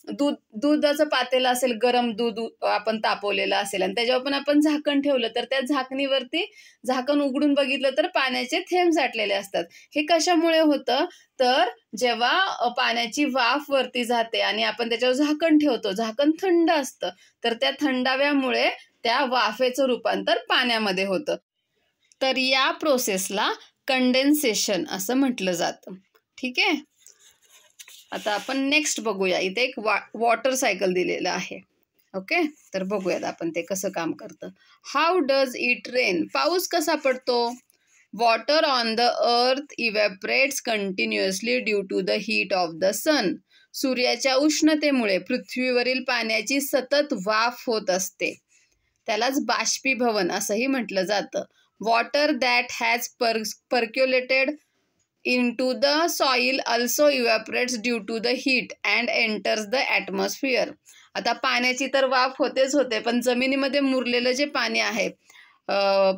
A: दुधाचं पातेलं असेल, गरम दूध आपण तापवलेलं असेल आणि त्याच्यावर पण आपण झाकण ठेवलं, तर त्या झाकणीवरती झाकण उघडून बघितलं तर पाण्याचे थेंब साठलेले असतात. हे कशामुळे होतं, तर जेव्हा पाण्याची वाफ वरती जाते आणि आपण त्याच्यावर झाकण ठेवतो, झाकण थंड असतं, तर त्या थंडाव्यामुळे त्या वाफेचं रूपांतर पाण्यामध्ये होतं. तर या प्रोसेसला कंडेन्सेशन असं म्हटलं जातं. ठीक आहे. आता आपण नेक्स्ट बघूया. इथे एक वॉटर सायकल दिलेलं आहे. ओके, तर बघूयात आपण ते कसं काम करतं. How does it rain. पाऊस कसा पडतो. Water on the earth evaporates continuously due to the heat of the sun. सूर्याच्या उष्णतेमुळे पृथ्वीवरील पाण्याची सतत वाफ होत असते. त्यालाच बाष्पीभवन असंही म्हटलं जातं. Water that has percolated into the soil also evaporates due to the heat and enters the atmosphere. आता पाण्याची तर वाफ होतेच होते, पण जमिनीमध्ये मुरलेलं जे पाणी आहे,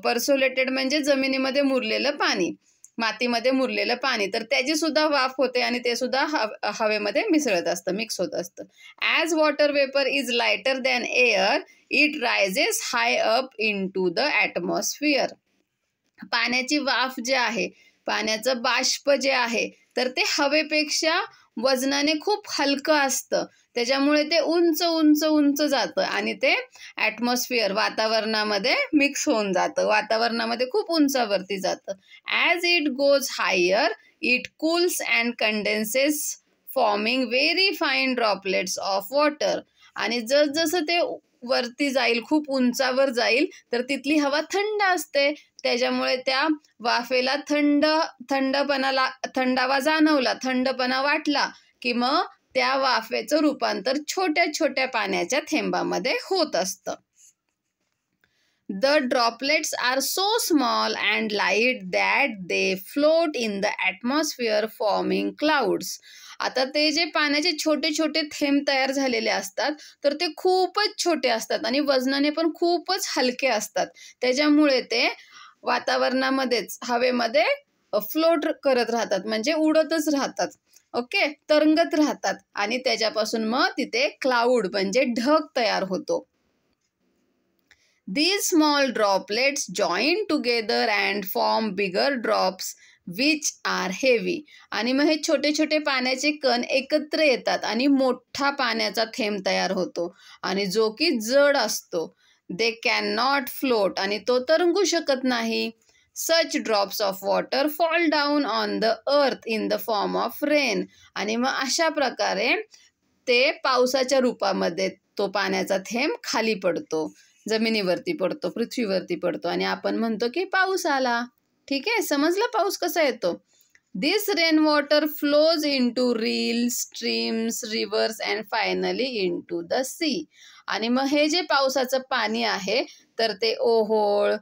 A: पर्सोलेटेड म्हणजे जमिनीमध्ये मुरलेलं पाणी, मातीमध्ये मुरलेलं पाणी, तर त्याची सुद्धा वाफ होते आणि ते सुद्धा हवेमध्ये मिसळत असतं, मिक्स होत असतं. As water vapour is lighter than air it rises high up into the atmosphere. पाण्याची वाफ जे आहे, पाण्याचं बाष्प जे आहे, तर ते हवेपेक्षा वजनाने खूप हलकं असतं, त्याच्यामुळे ते उंच उंच उंच जातं आणि ते ॲटमॉस्फिअर वातावरणामध्ये मिक्स होऊन जातं, वातावरणामध्ये खूप उंचावरती जातं. As it goes higher it cools and condenses forming very fine droplets of water. आणि जसजसं ते वरती जाईल, खूप उंचावर जाईल, तर तिथली हवा थंड असते, त्याच्यामुळे त्या वाफेला थंडावा जाणवला, थंडपणा वाटला की मग त्या वाफेचं रूपांतर छोट्या छोट्या पाण्याच्या थेंबामध्ये होत असतं. The droplets are so small and light that they float in the atmosphere forming clouds. आता ते जे पाण्याचे छोटे छोटे थेंब तयार झालेले असतात, तर ते खूपच छोटे असतात आणि वजनाने पण खूपच हलके असतात, त्याच्यामुळे ते वातावरणामध्येच हवेमध्ये फ्लोट करत राहतात, म्हणजे उडतच राहतात. ओके, तरंगत राहतात आणि त्याच्यापासून मग तिथे क्लाउड म्हणजे ढग तयार होतो. These small droplets join together and form bigger drops which are heavy. आणि मग हे छोटे छोटे पाण्याचे कण एकत्र येतात आणि मोठा पाण्याचा थेंब तयार होतो आणि जो की जड असतो. They cannot float आणि तो तरंगू शकत नाही. Such drops of water fall down on the earth in the form of rain. आणि मग अशा प्रकारे ते पावसाच्या रूपामध्ये तो पाण्याचा थेंब खाली पडतो, जमिनीवरती पडतो, पृथ्वीवरती पडतो आणि आपण म्हणतो की पाऊस आला. ठीक आहे, समजलं पाऊस कसा येतो. This rain water flows into rills, streams, rivers and finally into the sea. आणि मग हे जे पावसाचं पाणी आहे, तर ते ओहोळ,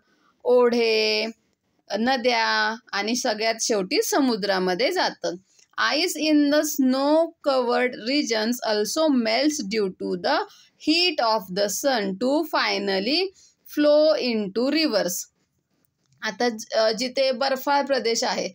A: ओढे, नद्या आणि सगळ्यात शेवटी समुद्रामध्ये जातं. Ice in the snow-covered regions also melts due to the heat of the sun to finally flow into rivers. आता जिथे बर्फाळ प्रदेश आहे,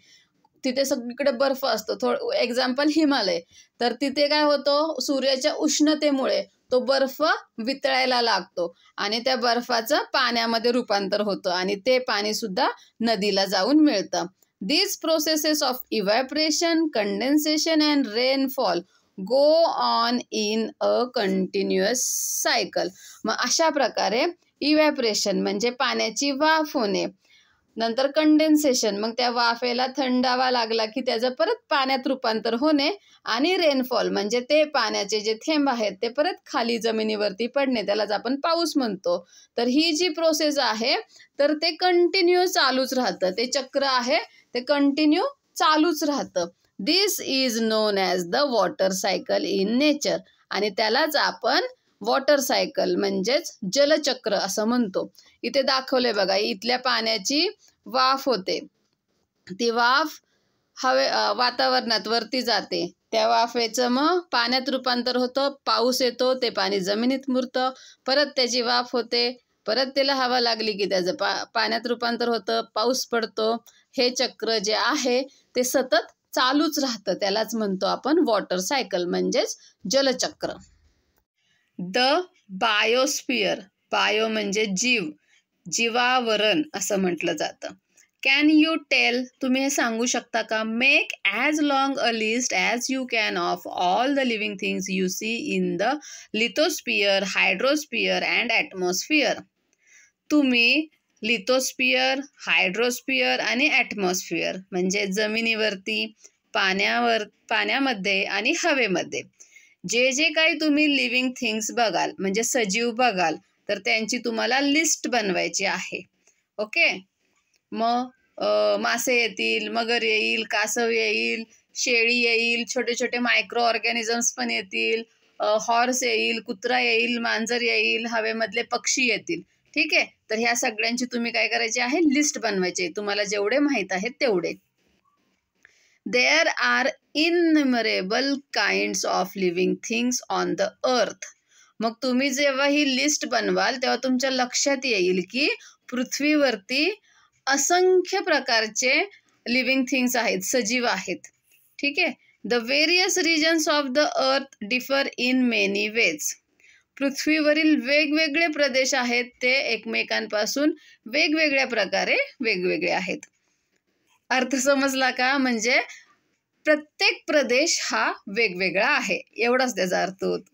A: तिथे सगळीकडे बर्फ असतो. एक्झाम्पल हिमालय, तर तिथे काय होतं, सूर्याच्या उष्णतेमुळे तो बर्फ वितळायला लागतो आणि त्या बर्फाचं पाण्यामध्ये रूपांतर होतं आणि ते पाणी सुद्धा नदीला जाऊन मिळतं. These processes of evaporation, condensation and rainfall go on in a continuous cycle. मग अशा प्रकारे इव्हॅपरेशन म्हणजे पाण्याची वाफ होणे, नंतर कंडेन्सेशन, मग त्या वाफेला थंडावा लागला की त्याचं परत पाण्यात रूपांतर होणे, आणि रेनफॉल म्हणजे ते पाण्याचे जे थेंब आहेत ते परत खाली जमिनीवरती पडणे, त्यालाच आपण पाऊस म्हणतो. तर ही जी प्रोसेस आहे तर ते कंटिन्यू चालूच राहतं, ते चक्र आहे ते कंटिन्यू चालूच राहतं. This is known as the water cycle in nature, आणि त्यालाच आपण वॉटर सायकल म्हणजेच जलचक्र असं म्हणतो. इथे दाखवले बघा, इथल्या पाण्याची वाफ होते, ती वाफ वातावरणात वरती जाते, त्या वाफेचं मग पाण्यात रूपांतर होतं, पाऊस येतो, ते पाणी जमिनीत मुरतं, परत त्याची वाफ होते, परत त्याला हवा लागली की त्याचं पाण्यात रूपांतर होतं, पाऊस पडतो. हे चक्र जे आहे ते सतत चालूच राहतं, त्यालाच म्हणतो आपण वॉटर सायकल म्हणजेच जलचक्र. द बायोस्फिअर, बायो म्हणजे जीव, जीवावरण असं म्हटलं जातं. कॅन यू टेल, तुम्ही हे सांगू शकता का? Make as long a list as you can of all the living things you see in the lithosphere, hydrosphere and atmosphere. तुम्ही लिथोस्फिअर, हायड्रोस्फिअर आणि ॲटमॉस्फिअर म्हणजे जमिनीवरती, पाण्यामध्ये आणि हवेमध्ये जे जे काही तुम्ही लिव्हिंग थिंग्स बघाल म्हणजे सजीव बघाल तर त्यांची तुम्हाला लिस्ट बनवायची आहे. ओके, मग मासे येतील, मगर येईल, कासव येईल, शेळी येईल, छोटे छोटे मायक्रो ऑर्गॅनिझम्स पण येतील, हॉर्स येईल, कुत्रा येईल, मांजर येईल, हवेमधले पक्षी येतील. ठीक आहे, तर ह्या सगळ्यांची तुम्ही काय करायची आहे? लिस्ट बनवायची, तुम्हाला जेवढे माहीत आहेत तेवढे. There are innumerable kinds of living things on the earth. मग तुम्ही जेव्हा ही लिस्ट बनवाल तेव्हा तुमच्या लक्षात येईल की पृथ्वीवरती असंख्य प्रकारचे लिव्हिंग थिंग्स आहेत, सजीव आहेत. ठीक आहे. The various regions of the earth differ in many ways. पृथ्वीवरील वेगवेगळे प्रदेश आहेत ते एकमेकांपासून वेगवेगळ्या प्रकारे वेगवेगळे आहेत. अर्थ समजला का? म्हणजे प्रत्येक प्रदेश हा वेगवेगळा आहे, एवढाच त्याचा अर्थ होतो.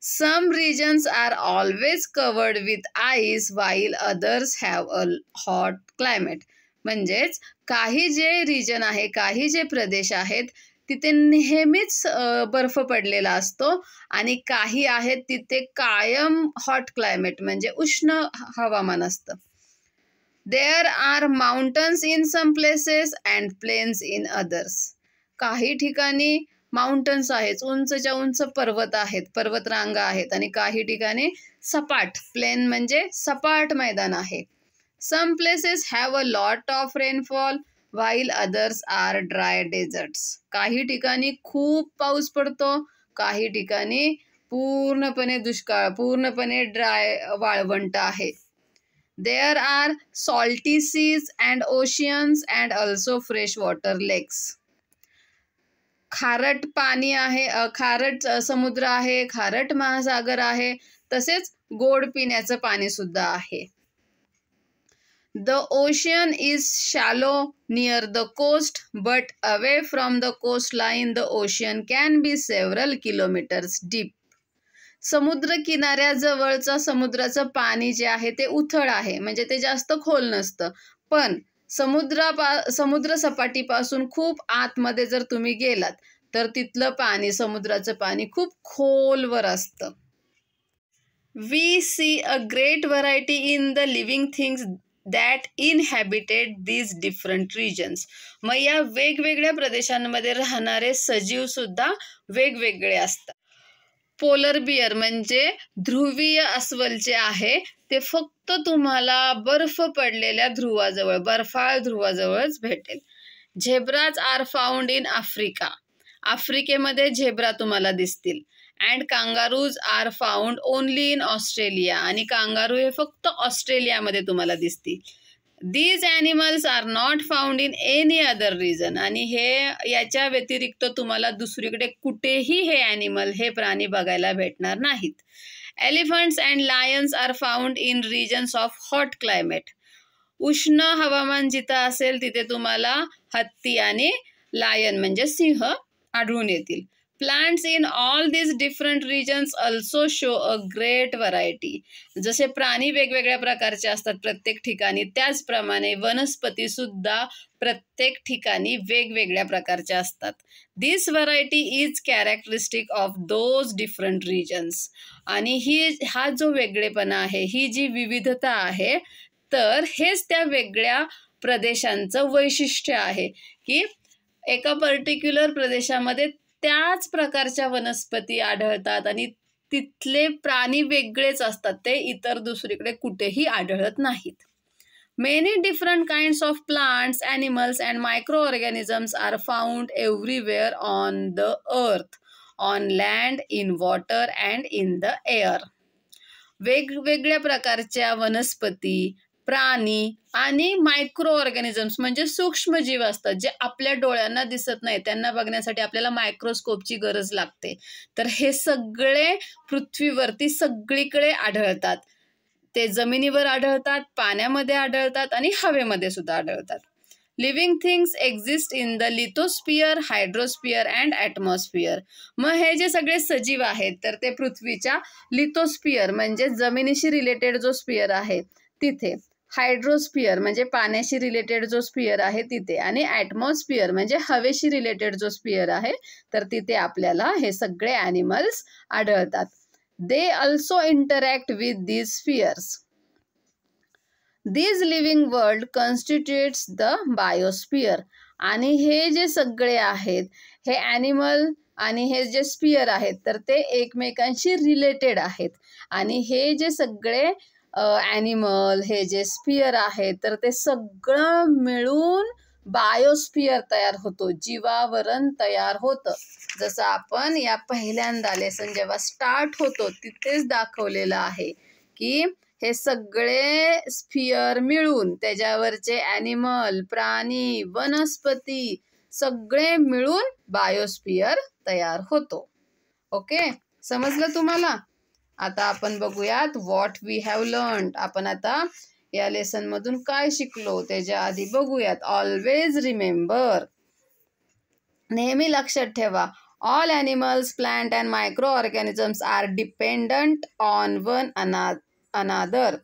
A: Some regions are always covered with ice while others have a hot climate. म्हणजेच काही जे रिजन आहे, काही जे प्रदेश आहेत तिथे नेहमीच बर्फ पडलेला असतो, आणि काही आहेत तिथे कायम हॉट क्लायमेट म्हणजे उष्ण हवामान असतं. There are mountains in some places and plains in others. काही ठिकाणी माउंटन्स आहेत, उंचच्या उंच पर्वत आहेत, पर्वतरांगा आहेत, आणि काही ठिकाणी सपाट, प्लेन म्हणजे सपाट मैदान आहे. Some places have a lot of rainfall while others are dry deserts. काही ठिकाणी खूप पाऊस पडतो, काही ठिकाणी पूर्णपणे दुष्काळ, पूर्णपणे ड्राय वाळवंट आहे. There are salty seas and oceans and also freshwater lakes. खारट पाणी आहे, खारट समुद्र आहे, खारट महासागर आहे, तसेच गोड पिण्याचं पाणी सुद्धा आहे. The ocean is shallow near the coast, but away from the coastline the ocean can be several kilometers deep. समुद्र किनाऱ्याजवळचं समुद्राचं पाणी जे आहे ते उथळ आहे, म्हणजे ते जास्त खोल नसतं, पण समुद्र सपाटीपासून खूप आतमध्ये जर तुम्ही गेलात तर तिथलं पाणी, समुद्राचं पाणी खूप खोलवर असतं. We see a great variety in the living things that inhabited these different regions. मग या वेगवेगळ्या प्रदेशांमध्ये राहणारे सजीव सुद्धा वेगवेगळे असतात. पोलर बियर म्हणजे ध्रुवीय अस्वल जे आहे ते फक्त तुम्हाला बर्फ पडलेल्या ध्रुवाजवळ, बर्फाळ ध्रुवाजवळच भेटेल. Zebras are found in Africa. आफ्रिकेमध्ये झेब्रा तुम्हाला दिसतील. And kangaroos are found only in Australia. आणि कांगारू हे फक्त ऑस्ट्रेलियामध्ये तुम्हाला दिसतील. These animals are not found in any other region. आणि हे याच्या व्यतिरिक्त तुम्हाला दुसरीकडे कुठेही हे ॲनिमल, हे प्राणी बघायला भेटणार नाहीत. Elephants and lions are found in regions of hot climate. उष्ण हवामान जिथं असेल तिथे तुम्हाला हत्ती आणि लायन म्हणजे सिंह आढळून येतील. Plants in all these different regions also show a great variety. जसे प्राणी वेगवेगळ्या प्रकारचे असतात प्रत्येक ठिकाणी, त्याचप्रमाणे वनस्पती सुद्धा प्रत्येक ठिकाणी वेगवेगळ्या प्रकारच्या असतात. This variety is characteristic of those different regions. आणि हा जो वेगळेपणा आहे, ही जी विविधता आहे, तर हेच त्या वेगळ्या प्रदेशांचं वैशिष्ट्य आहे की एका पर्टिक्युलर प्रदेशामध्ये त्याच प्रकारच्या वनस्पती आढळतात आणि तिथले प्राणी वेगळेच असतात, ते इतर दुसरीकडे कुठेही आढळत नाहीत. Many different kinds of plants, animals and microorganisms are found everywhere on the earth, on land, in water and in the air. वेगवेगळ्या प्रकारच्या वनस्पती, प्राणी आणि मायक्रो ऑर्गॅनिझम्स म्हणजे सूक्ष्मजीव असतात जे आपल्या डोळ्यांना दिसत नाही, त्यांना बघण्यासाठी आपल्याला मायक्रोस्कोपची गरज लागते. तर हे सगळे पृथ्वीवरती सगळीकडे आढळतात. ते जमिनीवर आढळतात, पाण्यामध्ये आढळतात आणि हवेमध्ये सुद्धा आढळतात. Living things exist in the lithosphere, hydrosphere and atmosphere. मग हे जे सगळे सजीव आहेत तर ते पृथ्वीच्या लिथोस्फिअर म्हणजे जमिनीशी रिलेटेड जो स्फिअर आहे तिथे, हायड्रोस्फिअर म्हणजे पाण्याशी रिलेटेड जो स्फिअर आहे तिथे, आणि ॲटमॉस्फिअर म्हणजे हवेशी रिलेटेड जो स्फिअर आहे तर तिथे आपल्याला हे सगळे ॲनिमल्स आढळतात. They also interact with these spheres. This living world constitutes the biosphere. आणि हे जे सगळे आहेत, हे ॲनिमल आणि हे जे स्फिअर आहेत तर ते एकमेकांशी रिलेटेड आहेत. आणि हे जे सगळे ॲनिमल, हे जे स्फिअर आहे तर ते सगळं मिळून बायोस्फिअर तयार होतो, जीवावरण तयार होतं. जसं आपण या पहिल्यांदा लेसन जेव्हा स्टार्ट होतो तिथेच दाखवलेलं आहे की हे सगळे स्फिअर मिळून, त्याच्यावरचे ॲनिमल, प्राणी, वनस्पती सगळे मिळून बायोस्फिअर तयार होतो. ओके, समजलं तुम्हाला? आता आपण बघूयात व्हॉट वी हॅव लर्न्ड. आपण आता या लेसनमधून काय शिकलो त्याच्या आधी बघूयात. ऑलवेज रिमेंबर, नेहमी लक्षात ठेवा, all animals, plant and microorganisms are dependent on one another.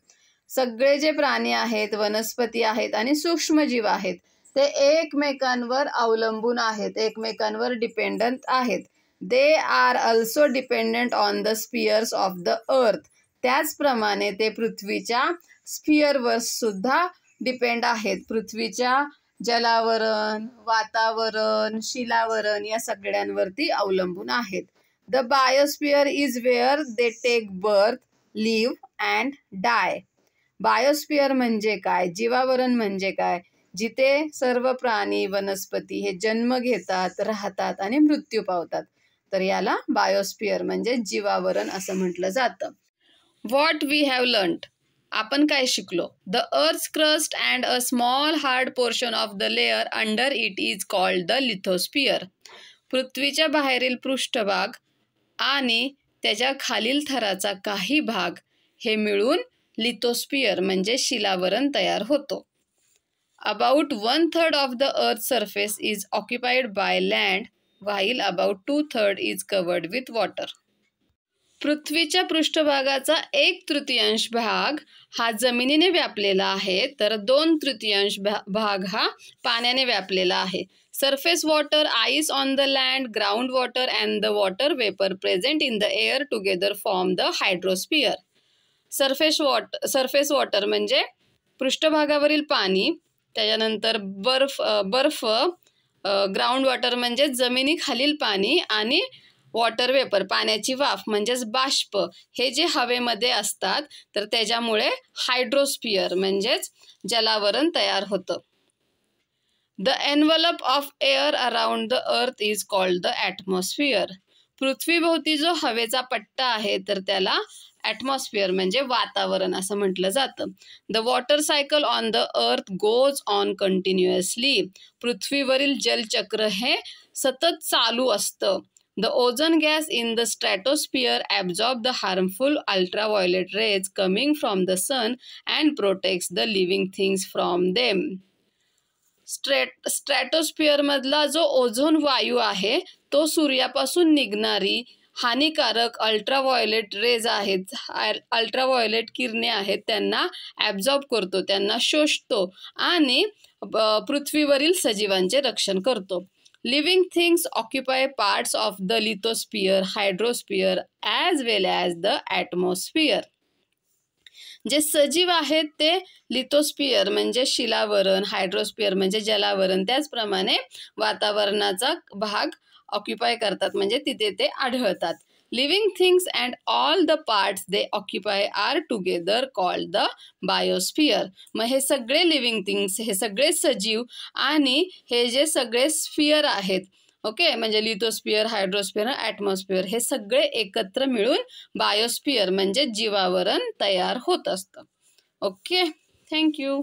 A: सगळे जे प्राणी आहेत, वनस्पती आहेत आणि सूक्ष्मजीव आहेत ते एकमेकांवर अवलंबून आहेत, एकमेकांवर डिपेंडंट आहेत. They are also dependent on the spheres of the earth. त्याचप्रमाणे ते पृथ्वीच्या स्फिअरवर सुद्धा डिपेंड आहेत. पृथ्वीच्या जलावरण, वातावरण, शिलावरण या सगळ्यांवरती अवलंबून आहेत. The biosphere is where they take birth, live and die. Biosphere म्हणजे काय, जीवावरण म्हणजे काय, जिथे सर्व प्राणी, वनस्पती हे जन्म घेतात, राहतात आणि मृत्यू पावतात. तर याला बायोस्फिअर म्हणजे जीवावरण असं म्हटलं जातं. व्हॉट वी हॅव लर्न्ड, आपण काय शिकलो? The earth crust and a small hard portion of the layer under it is called the lithosphere. पृथ्वीच्या बाहेरील पृष्ठभाग आणि त्याच्या खालील थराचा काही भाग हे मिळून लिथोस्फिअर म्हणजे शिलावरण तयार होतो. About 1/3 of the earth surface is occupied by land while about 2/3 is covered with water. पृथ्वीच्या पृष्ठभागाचा 1/3 भाग हा जमिनीने व्यापलेला आहे, तर 2/3 भाग हा पाण्याने व्यापलेला आहे. Surface water, ice on the land, ground water and the water vapour present in the air together form the hydrosphere. Surface water म्हणजे पृष्ठभागावरील पाणी, त्याच्यानंतर बर्फ, ग्राउंड वॉटर म्हणजे जमिनीखालील पाणी आणि वॉटर वेपर पाण्याची वाफ म्हणजेच बाष्प हे जे हवेमध्ये असतात तर त्याच्यामुळे हायड्रोस्फिअर म्हणजेच जलावरण तयार होतं. The envelope of air around the earth is called the atmosphere. पृथ्वीभोवती जो हवेचा पट्टा आहे तर त्याला ॲटमॉस्फिअर म्हणजे वातावरण असं म्हटलं जातं. The water cycle on the अर्थ गोज ऑन कंटिन्युअसली. पृथ्वीवरील जलचक्र हे सतत चालू असतं. The ozone gas in the stratosphere absorbs the harmful ultraviolet rays coming from the sun and protects the living things from them. स्ट्रॅटोस्फिअरमधला जो ओझोन वायू आहे तो सूर्यापासून निघणारी हानिकारक अल्ट्राव्हायोलेट रेज आहेत, अल्ट्राव्हायोलेट किरणे आहेत, त्यांना ॲब्झॉर्ब करतो, त्यांना शोषतो आणि पृथ्वीवरील सजीवांचे रक्षण करतो. Living things occupy parts of the lithosphere, hydrosphere as well as the atmosphere. जे सजीव आहेत ते लिथोस्फिअर म्हणजे शिलावरण, हायड्रोस्फिअर म्हणजे जलावरण, त्याचप्रमाणे वातावरणाचा भाग ऑक्युपाय करतात, म्हणजे तिथे ते आढळतात. Living things and all the parts they occupy are together called the biosphere. मग हे सगळे लिव्हिंग थिंग्स, हे सगळे सजीव आणि हे जे सगळे स्फिअर आहेत, ओके, म्हणजे लिथोस्फिअर, हायड्रोस्फिअर, ॲटमॉस्फिअर, हे सगळे एकत्र मिळून बायोस्फिअर म्हणजे जीवावरण तयार होत असतं. Okay, thank you.